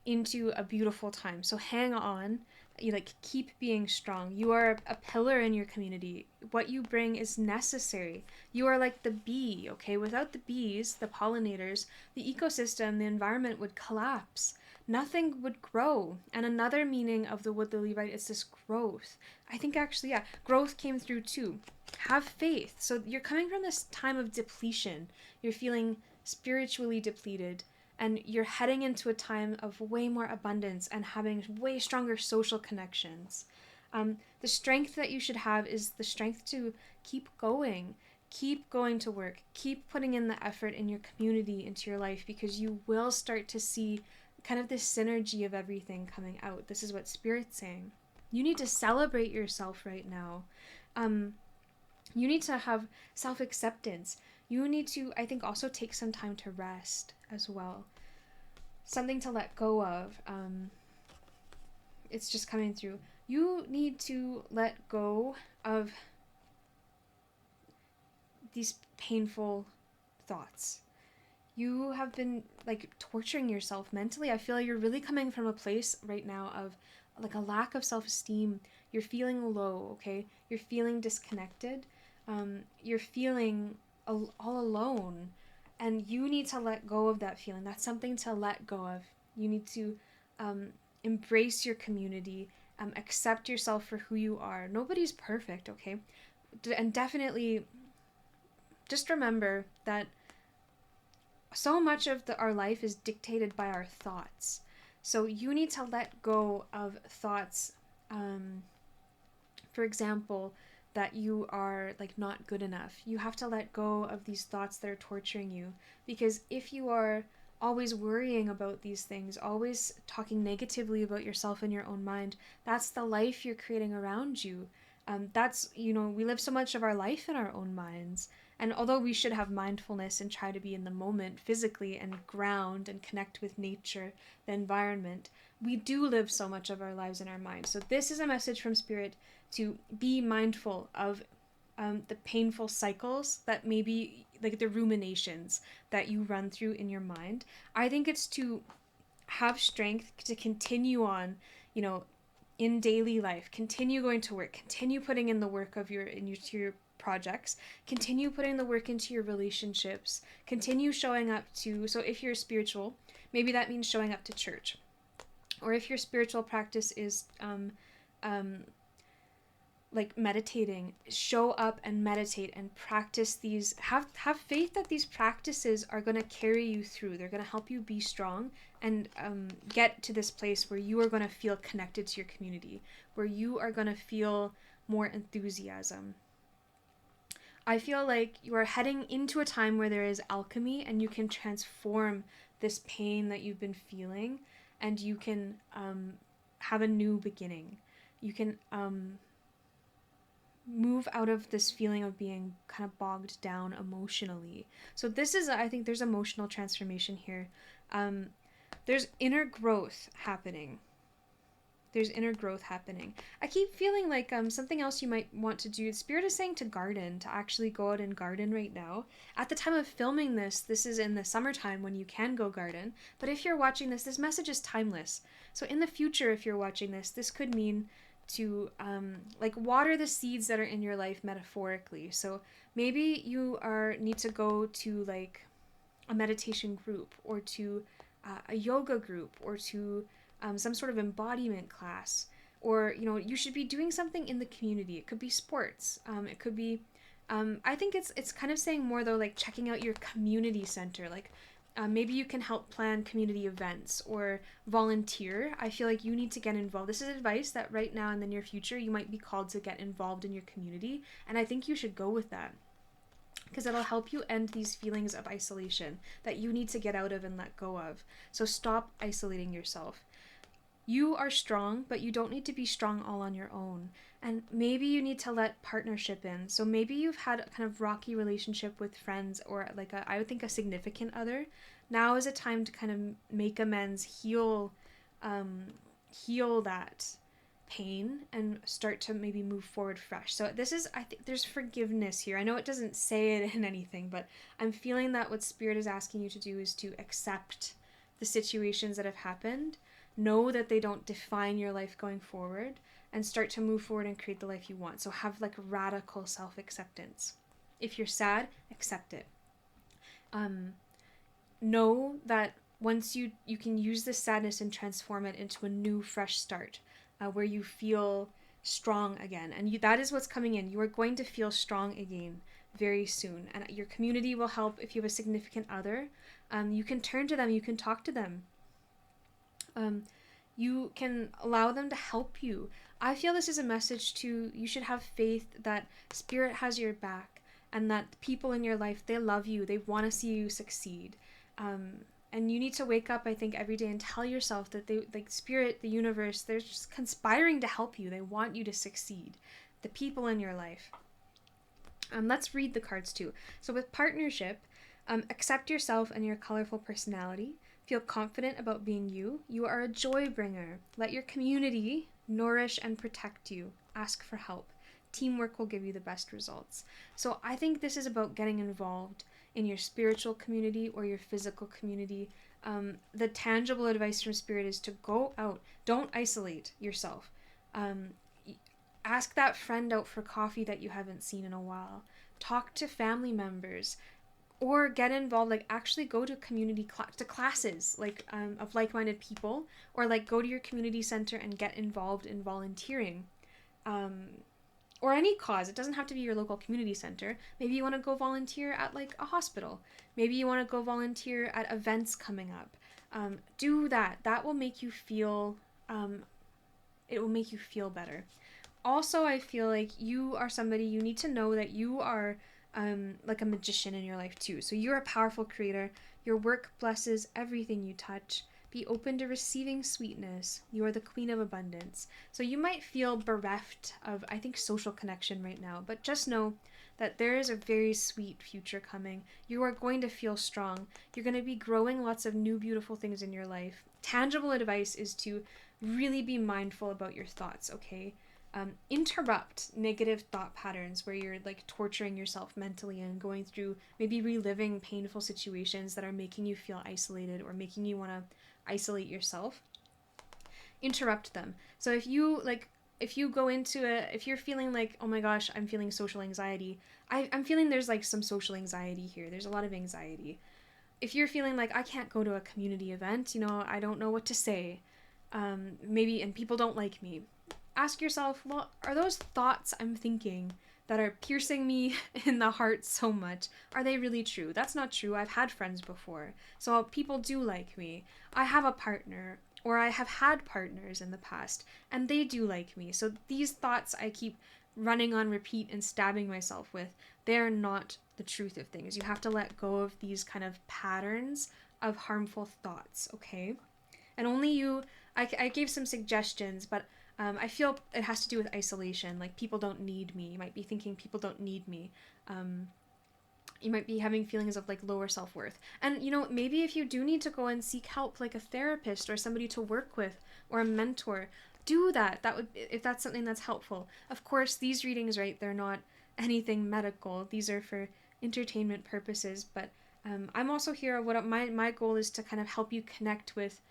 into a beautiful time. So hang on. You keep being strong. You are a pillar in your community. What you bring is necessary. You are like the bee, okay? Without the bees, the pollinators, the ecosystem, the environment would collapse. Nothing would grow. And another meaning of the wood lily, right, is this growth. I think actually, yeah, growth came through too. Have faith. So you're coming from this time of depletion. You're feeling spiritually depleted. And you're heading into a time of way more abundance and having way stronger social connections. The strength that you should have is the strength to keep going to work, keep putting in the effort in your community, into your life, because you will start to see kind of this synergy of everything coming out. This is what Spirit's saying. You need to celebrate yourself right now. You need to have self-acceptance. You need to, I think, also take some time to rest as well. Something to let go of. It's just coming through. You need to let go of these painful thoughts. You have been torturing yourself mentally. I feel like you're really coming from a place right now of a lack of self-esteem. You're feeling low, okay? You're feeling disconnected. You're feeling all alone. And you need to let go of that feeling. That's something to let go of. You need to embrace your community, accept yourself for who you are. Nobody's perfect, okay? And definitely just remember that so much of our life is dictated by our thoughts. So you need to let go of thoughts, for example, that you are not good enough. You have to let go of these thoughts that are torturing you, because if you are always worrying about these things, always talking negatively about yourself in your own mind, that's the life you're creating around you. That's, we live so much of our life in our own minds. And although we should have mindfulness and try to be in the moment physically and ground and connect with nature, the environment, we do live so much of our lives in our mind. So this is a message from Spirit to be mindful of the painful cycles that maybe, like the ruminations that you run through in your mind. I think it's to have strength to continue on, in daily life, continue going to work, continue putting in the work of your projects, continue putting the work into your relationships, continue showing up to, so if you're spiritual, maybe that means showing up to church. Or if your spiritual practice is like meditating, show up and meditate and practice these. Have faith that these practices are going to carry you through. They're going to help you be strong and get to this place where you are going to feel connected to your community, where you are going to feel more enthusiasm. I feel like you are heading into a time where there is alchemy and you can transform this pain that you've been feeling, and you can have a new beginning. You can move out of this feeling of being kind of bogged down emotionally. So this is, I think there's emotional transformation here. There's inner growth happening. I keep feeling like something else you might want to do. Spirit is saying to garden, to actually go out and garden right now. At the time of filming this is in the summertime when you can go garden. But if you're watching this message is timeless. So in the future, if you're watching this could mean to like water the seeds that are in your life metaphorically. So maybe you need to go to like a meditation group, or to a yoga group, or to some sort of embodiment class, or you should be doing something in the community. It could be sports, it could be I think it's kind of saying more though, like checking out your community center, like maybe you can help plan community events or volunteer. I feel like you need to get involved. This is advice that right now in the near future you might be called to get involved in your community, and I think you should go with that, because it'll help you end these feelings of isolation that you need to get out of and let go of. So stop isolating yourself. You are strong, but you don't need to be strong all on your own. And maybe you need to let partnership in. So maybe you've had a kind of rocky relationship with friends, or like I would think a significant other. Now is a time to kind of make amends, heal that pain, and start to maybe move forward fresh. So this is, I think there's forgiveness here. I know it doesn't say it in anything, but I'm feeling that what Spirit is asking you to do is to accept the situations that have happened. Know that they don't define your life going forward, and start to move forward and create the life you want. So have like radical self-acceptance. If you're sad, accept it. Know that once you can use this sadness and transform it into a new fresh start, where you feel strong again. And that is what's coming in. You are going to feel strong again very soon. And your community will help. If you have a significant other, you can turn to them, you can talk to them. You can allow them to help you. I feel this is a message to, you should have faith that Spirit has your back, and that the people in your life, they love you, they want to see you succeed. And you need to wake up, I think, every day and tell yourself that they, like Spirit, the universe, they're just conspiring to help you. They want you to succeed. The people in your life. Let's read the cards too. So with partnership, accept yourself and your colorful personality. Feel confident about being you. You are a joy bringer. Let your community nourish and protect you. Ask for help. Teamwork will give you the best results. So I think this is about getting involved in your spiritual community or your physical community. The tangible advice from Spirit is to go out. Don't isolate yourself. Ask that friend out for coffee that you haven't seen in a while. Talk to family members. Or get involved, like actually go to community to classes like of like-minded people, or like go to your community center and get involved in volunteering, or any cause. It doesn't have to be your local community center. Maybe you want to go volunteer at like a hospital. Maybe you want to go volunteer at events coming up. Do that. That will make you feel, it will make you feel better. Also, I feel like you are somebody, you need to know that you are like a magician in your life too. So you're a powerful creator. Your work blesses everything you touch. Be open to receiving sweetness. You are the queen of abundance. So you might feel bereft of, I think, social connection right now, but just know that there is a very sweet future coming. You are going to feel strong. You're going to be growing lots of new, beautiful things in your life. Tangible advice is to really be mindful about your thoughts, okay? Interrupt negative thought patterns where you're like torturing yourself mentally and going through maybe reliving painful situations that are making you feel isolated or making you want to isolate yourself. Interrupt them. So if you go into it, if you're feeling like, oh my gosh, I'm feeling social anxiety, I'm feeling there's like some social anxiety here. There's a lot of anxiety. If you're feeling like I can't go to a community event, I don't know what to say, maybe, and people don't like me, ask yourself, well, are those thoughts I'm thinking that are piercing me in the heart so much, are they really true? That's not true. I've had friends before, so people do like me. I have a partner, or I have had partners in the past, and they do like me. So these thoughts I keep running on repeat and stabbing myself with, they're not the truth of things. You have to let go of these kind of patterns of harmful thoughts, okay? And only you, I gave some suggestions, but I feel it has to do with isolation. Like, people don't need me. You might be thinking people don't need me. You might be having feelings of like lower self-worth. And maybe if you do need to go and seek help, like a therapist or somebody to work with or a mentor, do that. That would, if that's something that's helpful. Of course, these readings, right, they're not anything medical. These are for entertainment purposes, but I'm also here. What my goal is to kind of help you connect with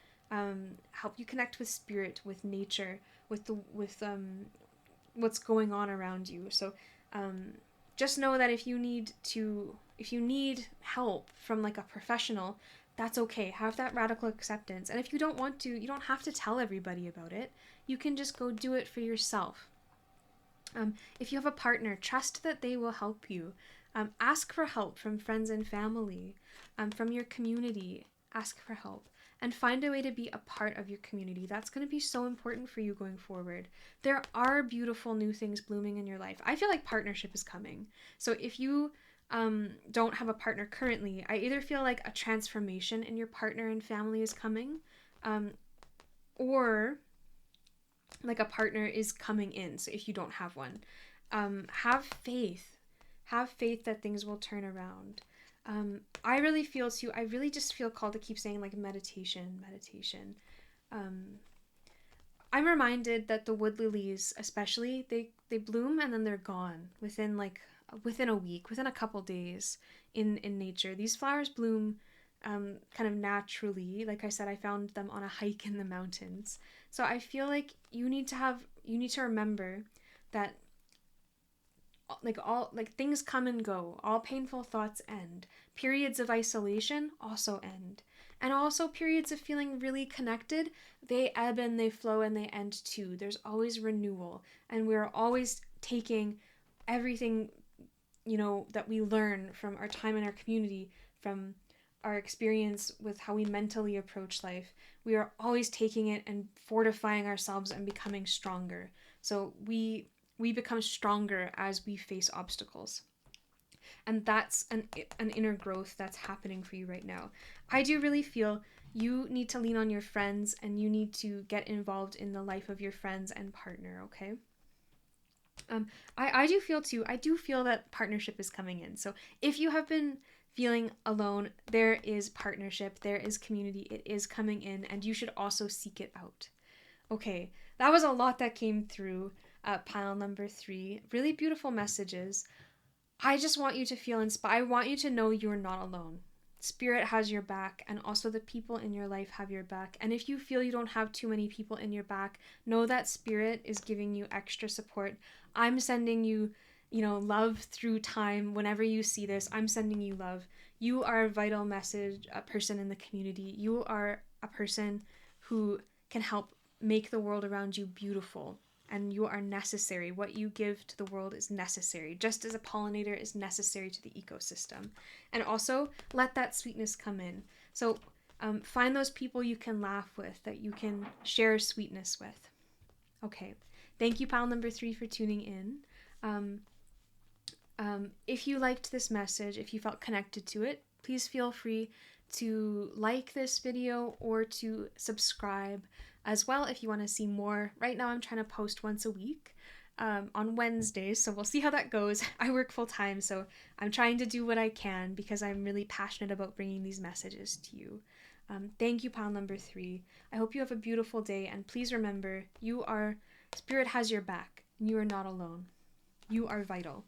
spirit, with nature, with what's going on around you. So just know that if you need help from like a professional, that's okay. Have that radical acceptance. And if you don't want to, you don't have to tell everybody about it. You can just go do it for yourself. If you have a partner, trust that they will help you. Ask for help from friends and family, from your community. Ask for help. And find a way to be a part of your community. That's going to be so important for you going forward. There are beautiful new things blooming in your life. I feel like partnership is coming. So if you don't have a partner currently, I either feel like a transformation in your partner and family is coming, or like a partner is coming in. So if you don't have one, have faith. Have faith that things will turn around. I really just feel called to keep saying like meditation. I'm reminded that the wood lilies, especially, they bloom and then they're gone within a week, within a couple days in nature. These flowers bloom kind of naturally. Like I said, I found them on a hike in the mountains. So I feel like you need to remember that things come and go. All painful thoughts end. Periods of isolation also end. And also periods of feeling really connected, they ebb and they flow and they end too. There's always renewal. And we're always taking everything, that we learn from our time in our community, from our experience with how we mentally approach life. We are always taking it and fortifying ourselves and becoming stronger. So we become stronger as we face obstacles. And that's an inner growth that's happening for you right now. I do really feel you need to lean on your friends, and you need to get involved in the life of your friends and partner, okay? I do feel that partnership is coming in. So if you have been feeling alone, there is partnership, there is community, it is coming in, and you should also seek it out. Okay, that was a lot that came through pile number 3. Really beautiful messages. I just want you to feel inspired. I want you to know you're not alone. Spirit has your back, and also the people in your life have your back. And if you feel you don't have too many people in your back, know that Spirit is giving you extra support. I'm sending you, love through time. Whenever you see this, I'm sending you love. You are a vital person in the community. You are a person who can help make the world around you beautiful. And you are necessary. What you give to the world is necessary, just as a pollinator is necessary to the ecosystem. And also, let that sweetness come in. So find those people you can laugh with, that you can share sweetness with. Okay, thank you, pile number 3, for tuning in. If you liked this message, if you felt connected to it, please feel free to like this video or to subscribe as well if you want to see more. Right now I'm trying to post once a week on Wednesdays, so we'll see how that goes. I work full time, so I'm trying to do what I can because I'm really passionate about bringing these messages to you. Thank you, pile number 3. I hope you have a beautiful day, and please remember, Spirit has your back, and you are not alone. You are vital.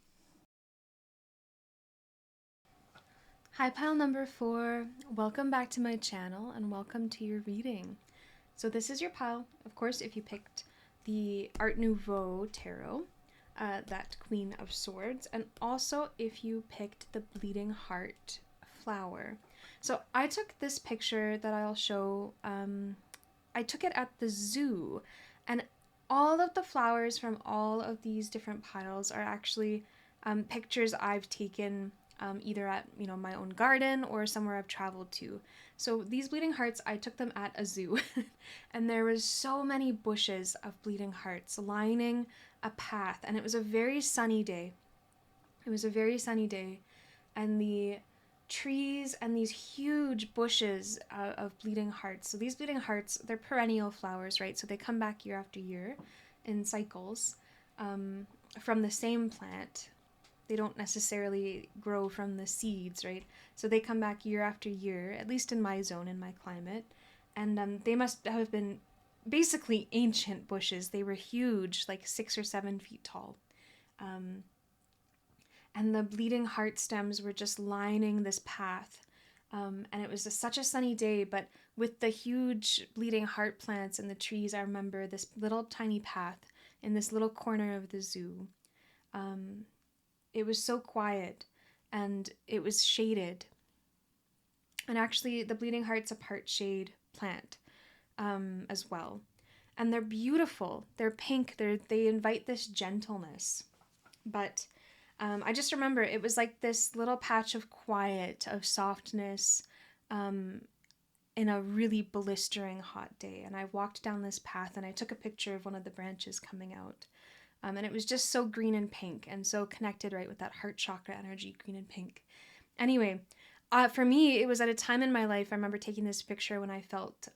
Hi, pile number 4. Welcome back to my channel, and welcome to your reading. So this is your pile. Of course, if you picked the Art Nouveau Tarot, that Queen of Swords, and also if you picked the Bleeding Heart flower. So I took this picture that I'll show, I took it at the zoo, and all of the flowers from all of these different piles are actually pictures I've taken either at my own garden or somewhere I've traveled to. So these bleeding hearts, I took them at a zoo, and there was so many bushes of bleeding hearts lining a path, and it was a very sunny day. It was a very sunny day, and the trees and these huge bushes of bleeding hearts. So these bleeding hearts, they're perennial flowers, right? So they come back year after year in cycles from the same plant. They don't necessarily grow from the seeds, right? So they come back year after year, at least in my zone, in my climate. And they must have been basically ancient bushes. They were huge, like 6 or 7 feet tall. And the bleeding heart stems were just lining this path. And it was such a sunny day, but with the huge bleeding heart plants and the trees, I remember this little tiny path in this little corner of the zoo. It was so quiet, and it was shaded. And actually, the bleeding heart's a part shade plant as well. And they're beautiful. They're pink. They invite this gentleness. But I just remember it was like this little patch of quiet, of softness in a really blistering hot day. And I walked down this path, and I took a picture of one of the branches coming out. And it was just so green and pink and so connected, right, with that heart chakra energy, green and pink. Anyway, for me, it was at a time in my life, I remember taking this picture when I felt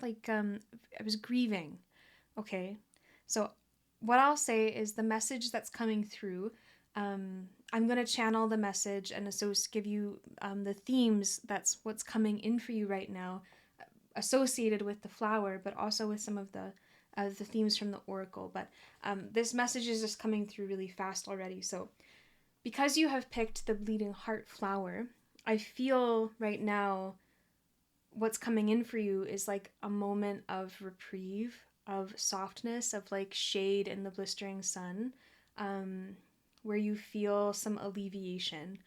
like I was grieving, okay? So what I'll say is the message that's coming through, I'm going to channel the message and give you the themes, that's what's coming in for you right now, associated with the flower, but also with some of the themes from the oracle. But this message is just coming through really fast already. So because you have picked the bleeding heart flower, I feel right now what's coming in for you is like a moment of reprieve, of softness, of like shade in the blistering sun, where you feel some alleviation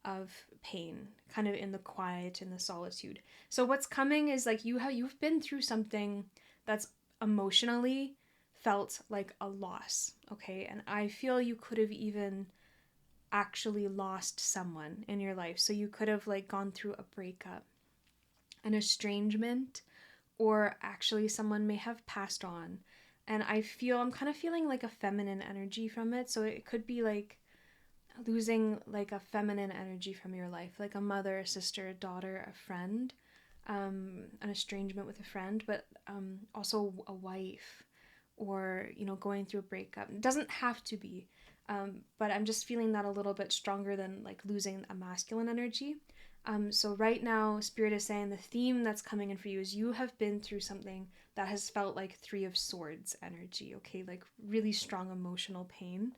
of pain, kind of in the quiet and the solitude. So what's coming is like you've been through something that's emotionally felt like a loss, okay? And I feel you could have even actually lost someone in your life. So you could have like gone through a breakup, an estrangement, or actually someone may have passed on. And I'm kind of feeling like a feminine energy from it. So it could be like losing like a feminine energy from your life, like a mother, a sister, a daughter, a friend, an estrangement with a friend, but also a wife, or going through a breakup. It doesn't have to be, but I'm just feeling that a little bit stronger than like losing a masculine energy. So right now, Spirit is saying the theme that's coming in for you is you have been through something that has felt like 3 of Swords energy, okay? Like really strong emotional pain.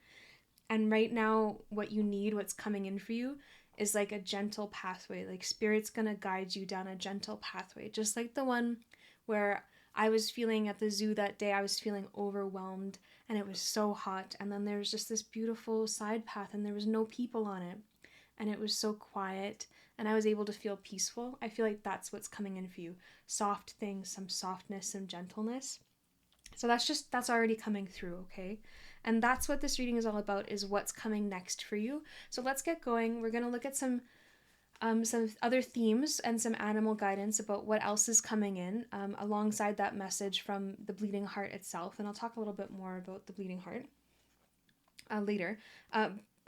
And right now, what you need, what's coming in for you, is like a gentle pathway. Like Spirit's gonna guide you down a gentle pathway, just like the one where I was feeling at the zoo that day. I was feeling overwhelmed, and it was so hot. And then there was just this beautiful side path, and there was no people on it. And it was so quiet, and I was able to feel peaceful. I feel like that's what's coming in for you. Soft things, some softness, some gentleness. So that's already coming through, okay? And that's what this reading is all about, is what's coming next for you. So let's get going. We're going to look at some other themes and some animal guidance about what else is coming in alongside that message from the bleeding heart itself. And I'll talk a little bit more about the bleeding heart later.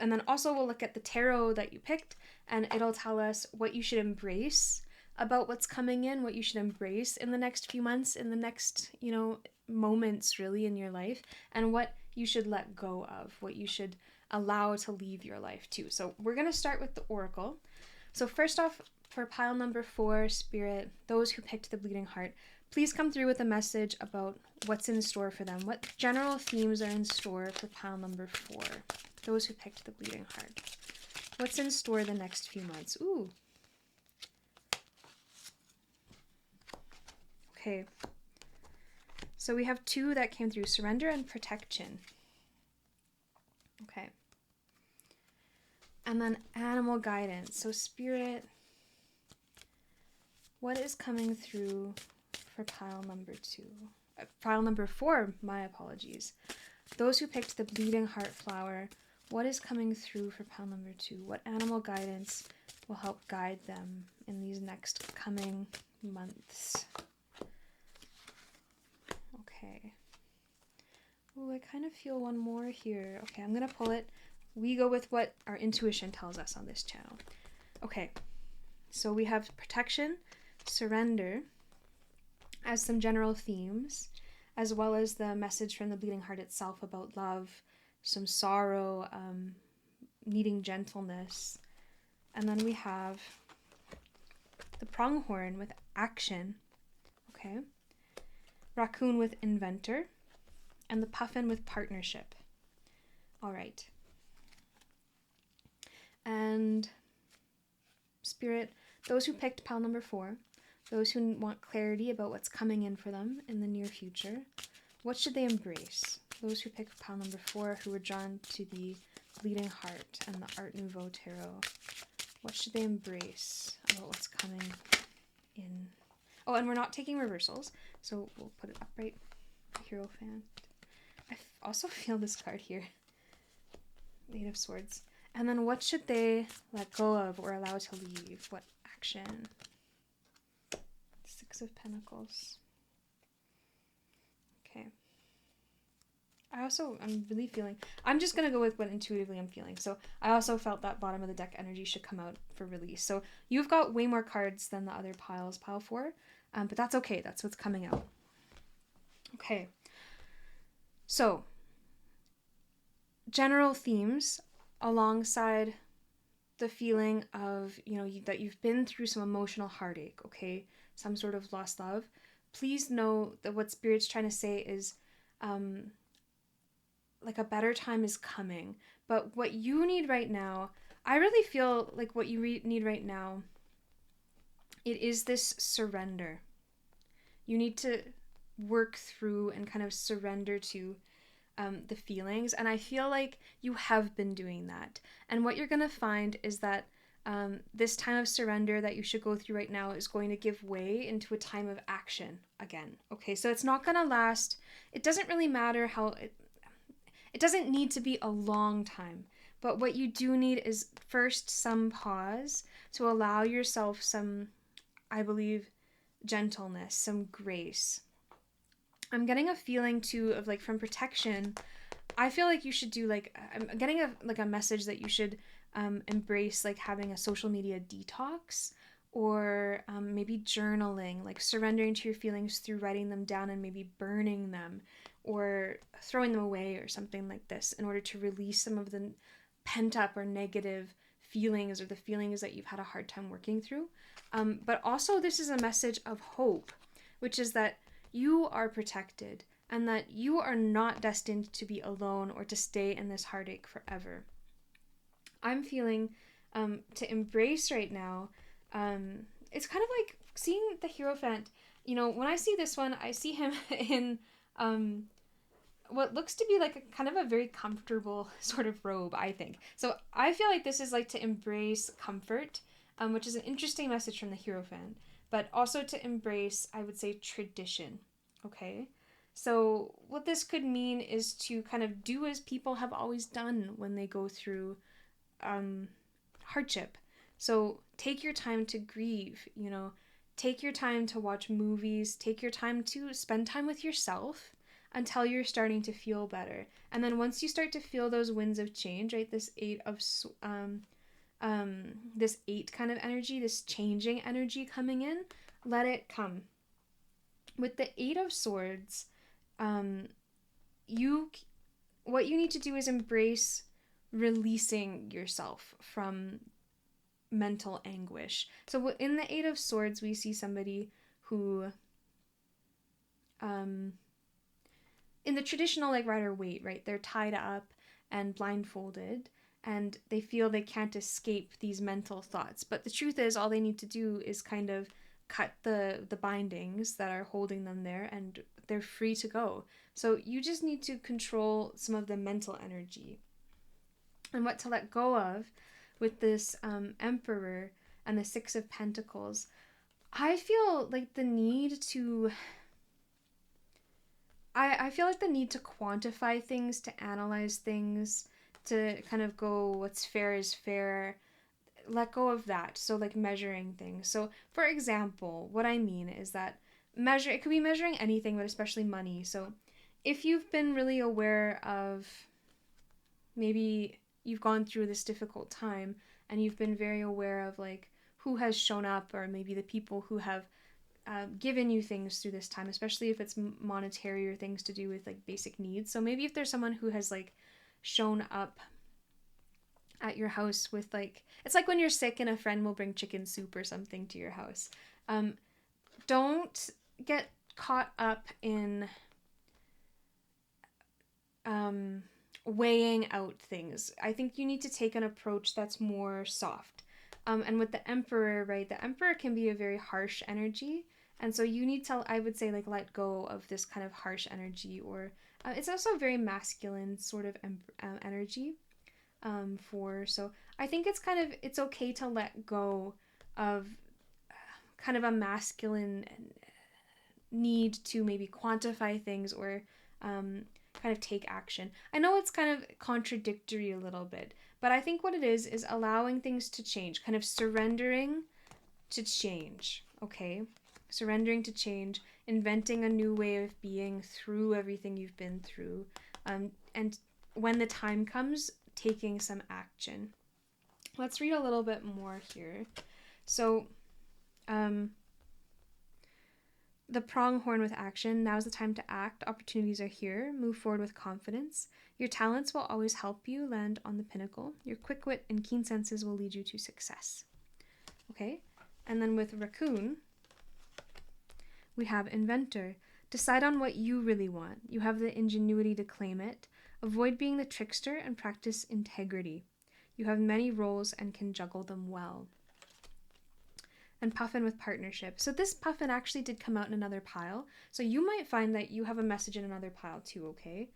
And then also we'll look at the tarot that you picked, and it'll tell us what you should embrace about what's coming in, what you should embrace in the next few months, in the next, moments really in your life, and what you should let go of, what you should allow to leave your life too. So we're going to start with the oracle. So first off, for pile number 4, Spirit, those who picked the Bleeding Heart, please come through with a message about what's in store for them. What general themes are in store for pile number 4? Those who picked the Bleeding Heart. What's in store the next few months? Ooh. Okay. So we have 2 that came through, surrender and protection. Okay. And then animal guidance. So Spirit, what is coming through for pile number 2? Pile number 4, my apologies. Those who picked the Bleeding Heart flower, what is coming through for pile number 2? What animal guidance will help guide them in these next coming months? Okay. Oh, I kind of feel one more here. Okay, I'm going to pull it. We go with what our intuition tells us on this channel. Okay, so we have protection, surrender as some general themes, as well as the message from the Bleeding Heart itself about love, some sorrow, needing gentleness. And then we have the pronghorn with action, okay, raccoon with inventor, and the puffin with partnership. All right. And Spirit, those who picked pile number 4, those who want clarity about what's coming in for them in the near future, what should they embrace? Those who picked pile number 4, who were drawn to the Bleeding Heart and the Art Nouveau Tarot, what should they embrace about what's coming in? Oh, and we're not taking reversals, so we'll put it upright. Hierophant. I also feel this card here. Eight of Swords. And then what should they let go of or allow to leave? What action? 6 of Pentacles. Okay. I'm really feeling, I'm just going to go with what intuitively I'm feeling. So I also felt that bottom of the deck energy should come out for release. So you've got way more cards than the other piles, pile 4, but that's okay. That's what's coming out. Okay. So general themes alongside the feeling of, that you've been through some emotional heartache, okay? Some sort of lost love. Please know that what Spirit's trying to say is, like a better time is coming. But what you need right now, I really feel like what you need right now, it is this surrender. You need to work through and kind of surrender to the feelings. And I feel like you have been doing that. And what you're going to find is that this time of surrender that you should go through right now is going to give way into a time of action again. Okay, so it's not going to last. It doesn't really matter how it doesn't need to be a long time. But what you do need is first some pause to allow yourself some, I believe, gentleness, some grace. I'm getting a feeling too of like from protection. I feel like you should do I'm getting a message that you should embrace like having a social media detox, or maybe journaling, like surrendering to your feelings through writing them down and maybe burning them or throwing them away or something like this in order to release some of the pent up or negative feelings or the feelings that you've had a hard time working through. But also this is a message of hope, which is that you are protected and that you are not destined to be alone or to stay in this heartache forever. I'm feeling to embrace right now. It's kind of like seeing the Hierophant. When I see this one, I see him in what looks to be like a kind of a very comfortable sort of robe, I think. So I feel like this is like to embrace comfort, which is an interesting message from the Hierophant, but also to embrace, I would say, tradition. Okay? So what this could mean is to kind of do as people have always done when they go through hardship. So take your time to grieve, take your time to watch movies, take your time to spend time with yourself. until you're starting to feel better. And then once you start to feel those winds of change, right, this eight kind of energy, this changing energy coming in, let it come. With the Eight of Swords, what you need to do is embrace releasing yourself from mental anguish. So in the Eight of Swords, we see somebody who, in the traditional like Rider-Waite, right, they're tied up and blindfolded, and they feel they can't escape these mental thoughts. But the truth is, all they need to do is kind of cut the bindings that are holding them there, and they're free to go. So you just need to control some of the mental energy. And what to let go of with this Emperor and the Six of Pentacles, I feel like the need to... I feel like the need to quantify things, to analyze things, to kind of go, what's fair is fair. Let go of that. So like measuring things. So for example, what I mean is that it could be measuring anything, but especially money. So if you've been really aware of, maybe you've gone through this difficult time and you've been very aware of like who has shown up, or maybe the people who have given you things through this time, especially if it's monetary or things to do with like basic needs. So maybe if there's someone who has like shown up at your house with like, it's like when you're sick and a friend will bring chicken soup or something to your house. Don't get caught up in weighing out things. I think you need to take an approach that's more soft. And with the Emperor, right, the Emperor can be a very harsh energy. And so you need to, I would say, like, let go of this kind of harsh energy, or it's also a very masculine sort of energy. So I think it's okay to let go of kind of a masculine need to maybe quantify things, or kind of take action. I know it's kind of contradictory a little bit, but I think what it is allowing things to change, kind of surrendering to change, okay? Surrendering to change, inventing a new way of being through everything you've been through, and when the time comes, taking some action. Let's read a little bit more here. So, the pronghorn with action. Now's the time to act. Opportunities are here. Move forward with confidence. Your talents will always help you land on the pinnacle. Your quick wit and keen senses will lead you to success. Okay? And then with raccoon, we have inventor. Decide on what you really want. You have the ingenuity to claim it. Avoid being the trickster and practice integrity. You have many roles and can juggle them well. And puffin with partnership. So this puffin actually did come out in another pile. So you might find that you have a message in another pile too, okay?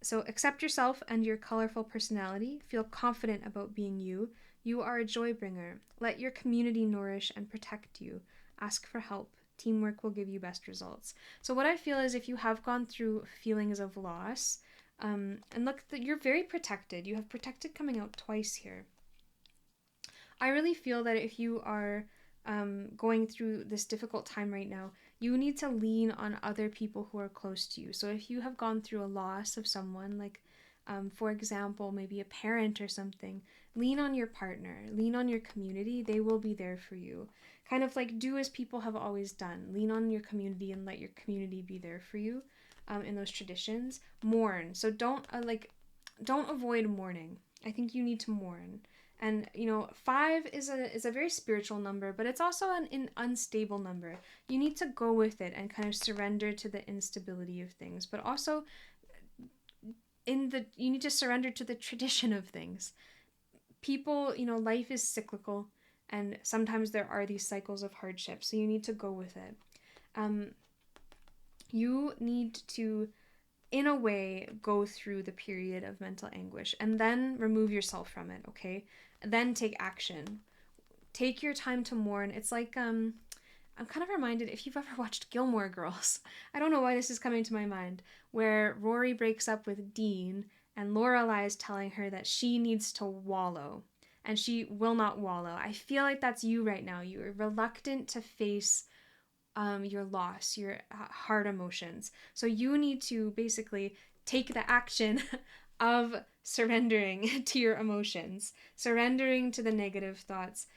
So accept yourself and your colorful personality. Feel confident about being you. You are a joy bringer. Let your community nourish and protect you. Ask for help. Teamwork will give you best results. So what I feel is, if you have gone through feelings of loss, and look, you're very protected. You have protected coming out twice here. I really feel that if you are going through this difficult time right now, you need to lean on other people who are close to you. So if you have gone through a loss of someone, like for example, maybe a parent or something, lean on your partner, lean on your community. They will be there for you. Kind of like do as people have always done. Lean on your community and let your community be there for you in those traditions. Mourn. So don't avoid mourning. I think you need to mourn. And, 5 is a very spiritual number, but it's also an unstable number. You need to go with it and kind of surrender to the instability of things, but also you need to surrender to the tradition of things. People, life is cyclical, and sometimes there are these cycles of hardship, so you need to go with it. You need to, in a way, go through the period of mental anguish and then remove yourself from it, okay? Then take action. Take your time to mourn. It's like, I'm kind of reminded, if you've ever watched Gilmore Girls, I don't know why this is coming to my mind, where Rory breaks up with Dean and Lorelai is telling her that she needs to wallow, and she will not wallow. I feel like that's you right now. You are reluctant to face your loss, your hard emotions. So you need to basically take the action of surrendering to your emotions, surrendering to the negative thoughts.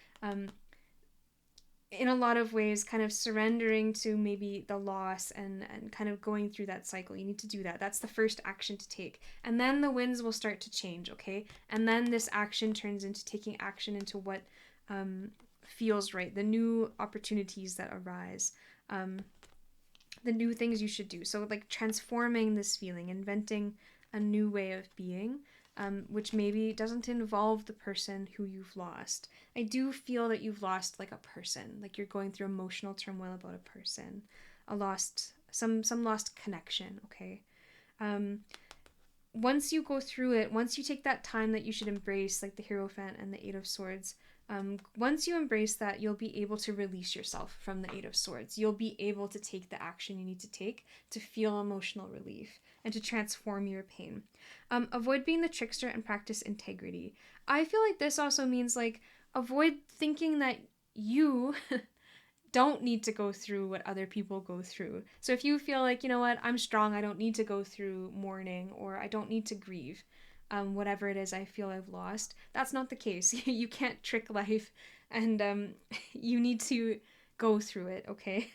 In a lot of ways, kind of surrendering to maybe the loss and kind of going through that cycle. You need to do that. That's the first action to take. And then the winds will start to change, okay? And then this action turns into taking action into what feels right, the new opportunities that arise, the new things you should do. So, like transforming this feeling, inventing a new way of being. Which maybe doesn't involve the person who you've lost. I do feel that you've lost like a person, like you're going through emotional turmoil about a person, some lost connection, okay? Once you go through it, once you take that time that you should embrace, like the Hierophant and the Eight of Swords, once you embrace that, you'll be able to release yourself from the Eight of Swords. You'll be able to take the action you need to take to feel emotional relief and to transform your pain. Avoid being the trickster and practice integrity. I feel like this also means like avoid thinking that you don't need to go through what other people go through. So if you feel like, you know what, I'm strong, I don't need to go through mourning, or I don't need to grieve, whatever it is I feel I've lost, that's not the case. You can't trick life, and you need to go through it, okay?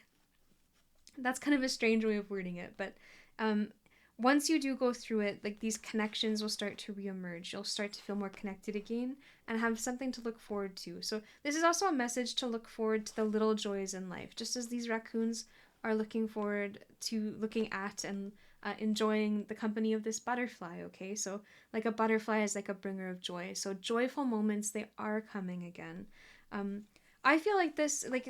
That's kind of a strange way of wording it, but once you do go through it, like these connections will start to reemerge. You'll start to feel more connected again and have something to look forward to. So this is also a message to look forward to the little joys in life, just as these raccoons are looking forward to looking at and enjoying the company of this butterfly, okay? So like a butterfly is like a bringer of joy. So joyful moments, they are coming again. I feel like this, like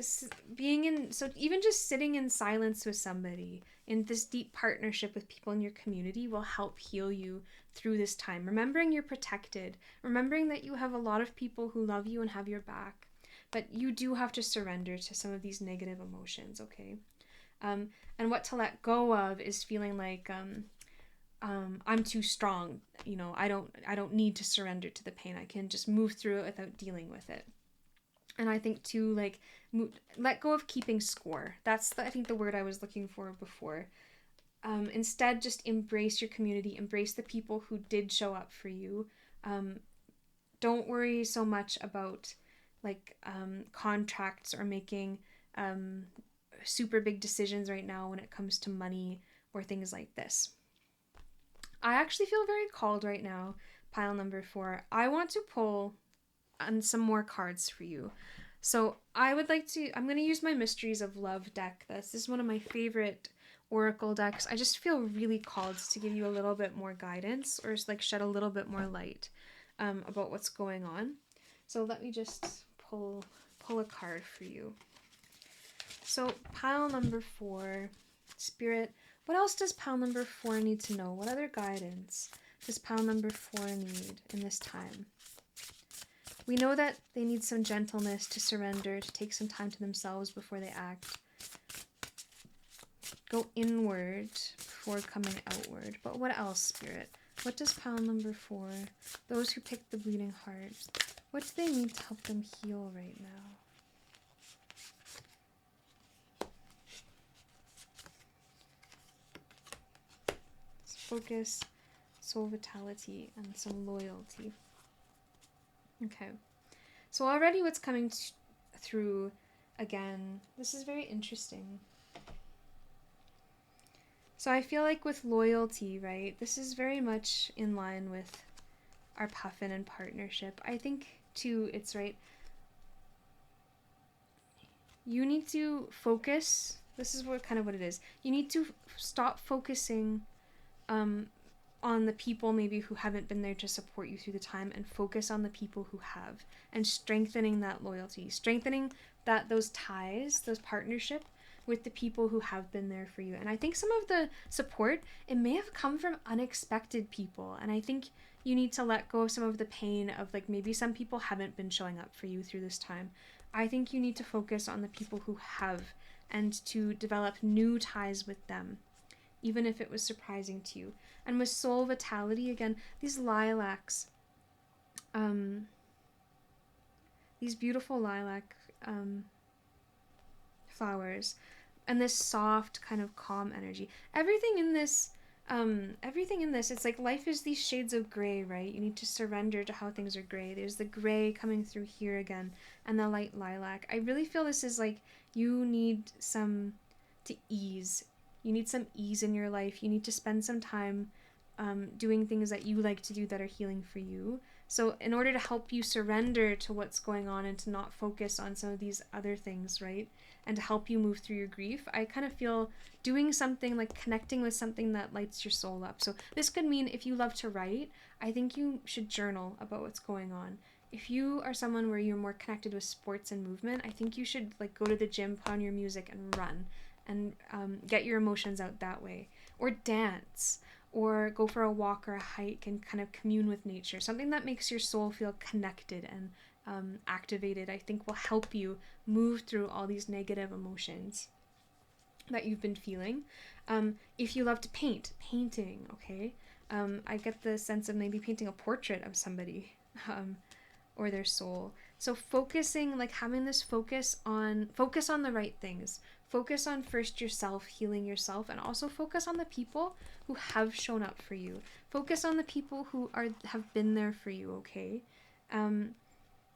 being in, so even just sitting in silence with somebody, in this deep partnership with people in your community will help heal you through this time. Remembering you're protected, remembering that you have a lot of people who love you and have your back, but you do have to surrender to some of these negative emotions, okay? And what to let go of is feeling like I'm too strong. You know, I don't need to surrender to the pain. I can just move through it without dealing with it. And I think to like let go of keeping score. That's I think the word I was looking for before. Instead, just embrace your community, embrace the people who did show up for you. Don't worry so much about like contracts or making super big decisions right now when it comes to money or things like this. I actually feel very called right now, pile number 4. I want to pull on some more cards for you. So I'm going to use my Mysteries of Love deck. This is one of my favorite oracle decks. I just feel really called to give you a little bit more guidance, or like shed a little bit more light about what's going on. So let me just pull a card for you. So pile number 4, Spirit, what else does pile number 4 need to know? What other guidance does pile number 4 need in this time? We know that they need some gentleness to surrender, to take some time to themselves before they act. Go inward before coming outward. But what else, Spirit? What does pile number 4, those who pick the bleeding heart, what do they need to help them heal right now? Let's focus, soul vitality, and some loyalty. Okay, so already what's coming through, again, this is very interesting. So I feel like with loyalty, right, this is very much in line with our puffin and partnership. I think, too, it's right, you need to focus, this is what it is, you need to stop focusing on the people maybe who haven't been there to support you through the time, and focus on the people who have, and strengthening that loyalty, strengthening those ties, those partnership with the people who have been there for you. And I think some of the support, it may have come from unexpected people, and I think you need to let go of some of the pain of like maybe some people haven't been showing up for you through this time. I think you need to focus on the people who have, and to develop new ties with them, even if it was surprising to you. And with soul vitality, again, these lilacs, these beautiful lilac flowers, and this soft kind of calm energy. Everything in this, it's like life is these shades of gray, right? You need to surrender to how things are gray. There's the gray coming through here again, and the light lilac. I really feel this is like you need some to ease. You need some ease in your life. You need to spend some time doing things that you like to do that are healing for you. So in order to help you surrender to what's going on and to not focus on some of these other things, right? And to help you move through your grief, I kind of feel doing something like connecting with something that lights your soul up. So this could mean if you love to write, I think you should journal about what's going on. If you are someone where you're more connected with sports and movement, I think you should like go to the gym, put on your music and run and get your emotions out that way. Or dance, or go for a walk or a hike and kind of commune with nature. Something that makes your soul feel connected and activated, I think will help you move through all these negative emotions that you've been feeling. If you love to paint, painting, okay? I get the sense of maybe painting a portrait of somebody or their soul. So focusing, like having this focus on the right things. Focus on first yourself, healing yourself, and also focus on the people who have shown up for you. Focus on the people who have been there for you, okay?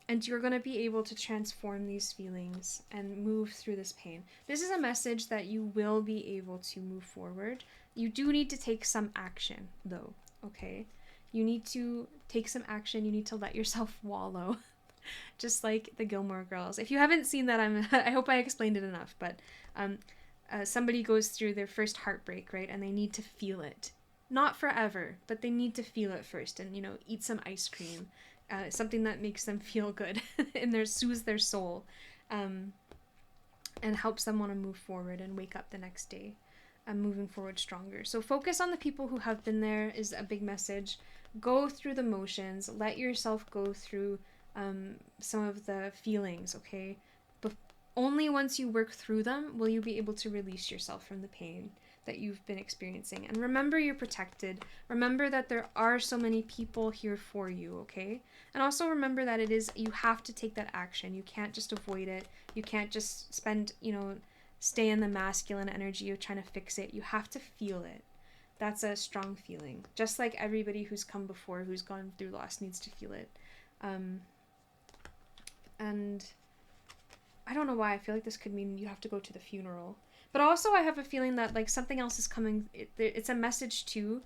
And you're going to be able to transform these feelings and move through this pain. This is a message that you will be able to move forward. You do need to take some action, though, okay? You need to take some action. You need to let yourself wallow, just like the Gilmore Girls. If you haven't seen that, I hope I explained it enough, but somebody goes through their first heartbreak, right? And they need to feel it. Not forever, but they need to feel it first and, eat some ice cream. Something that makes them feel good and soothes their soul, and helps them want to move forward and wake up the next day, moving forward stronger. So focus on the people who have been there is a big message. Go through the motions. Let yourself go through some of the feelings, okay? But only once you work through them will you be able to release yourself from the pain that you've been experiencing. And remember, you're protected. Remember that there are so many people here for you, okay? And also remember that you have to take that action. You can't just avoid it. You can't just stay in the masculine energy of trying to fix it. You have to feel it. That's a strong feeling. Just like everybody who's come before, who's gone through loss, needs to feel it. And I don't know why I feel like this could mean you have to go to the funeral. But also I have a feeling that like something else is coming. It's a message too.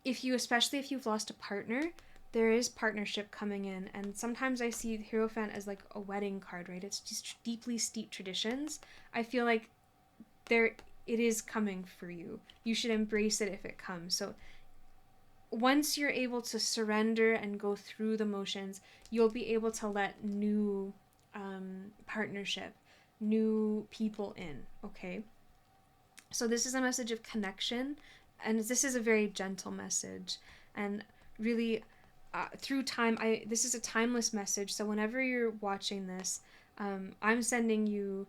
Especially if you've lost a partner, there is partnership coming in. And sometimes I see Hierophant as like a wedding card, right? It's just deeply steeped traditions. I feel like it is coming for you. You should embrace it if it comes. So once you're able to surrender and go through the motions, you'll be able to let new partnership, new people in, okay? So this is a message of connection, and this is a very gentle message, and really through time, this is a timeless message. So whenever you're watching this, I'm sending you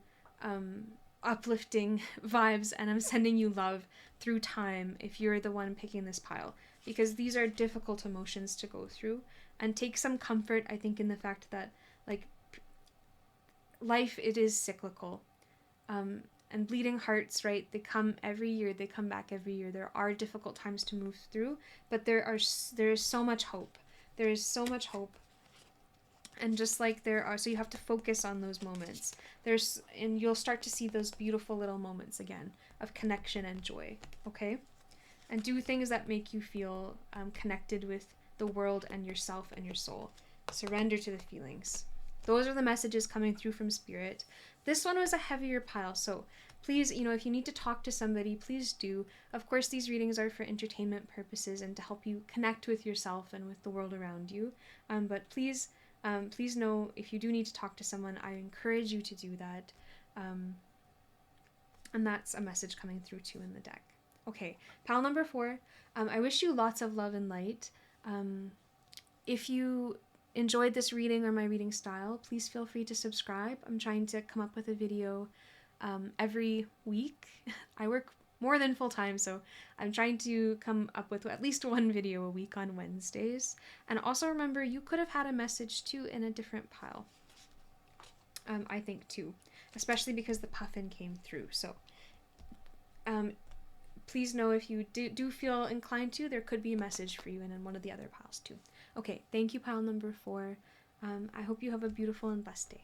uplifting vibes, and I'm sending you love through time if you're the one picking this pile, because these are difficult emotions to go through. And take some comfort, I think, in the fact that like life, it is cyclical, and bleeding hearts, right? They come every year. They come back every year. There are difficult times to move through, but there is so much hope. There is so much hope. And just like so you have to focus on those moments. And you'll start to see those beautiful little moments again of connection and joy, okay? And do things that make you feel connected with the world and yourself and your soul. Surrender to the feelings. Those are the messages coming through from Spirit. This one was a heavier pile, so please, if you need to talk to somebody, please do. Of course, these readings are for entertainment purposes and to help you connect with yourself and with the world around you. But please know, if you do need to talk to someone, I encourage you to do that. And that's a message coming through too in the deck. Okay, pile number 4. I wish you lots of love and light. If you enjoyed this reading or my reading style, please feel free to subscribe. I'm trying to come up with a video every week. I work more than full time, so I'm trying to come up with at least one video a week on Wednesdays. And also remember, you could have had a message too in a different pile. I think too. especially because the puffin came through. So please know if you do feel inclined to, there could be a message for you in one of the other piles too. Okay, thank you, pile number 4. I hope you have a beautiful and blessed day.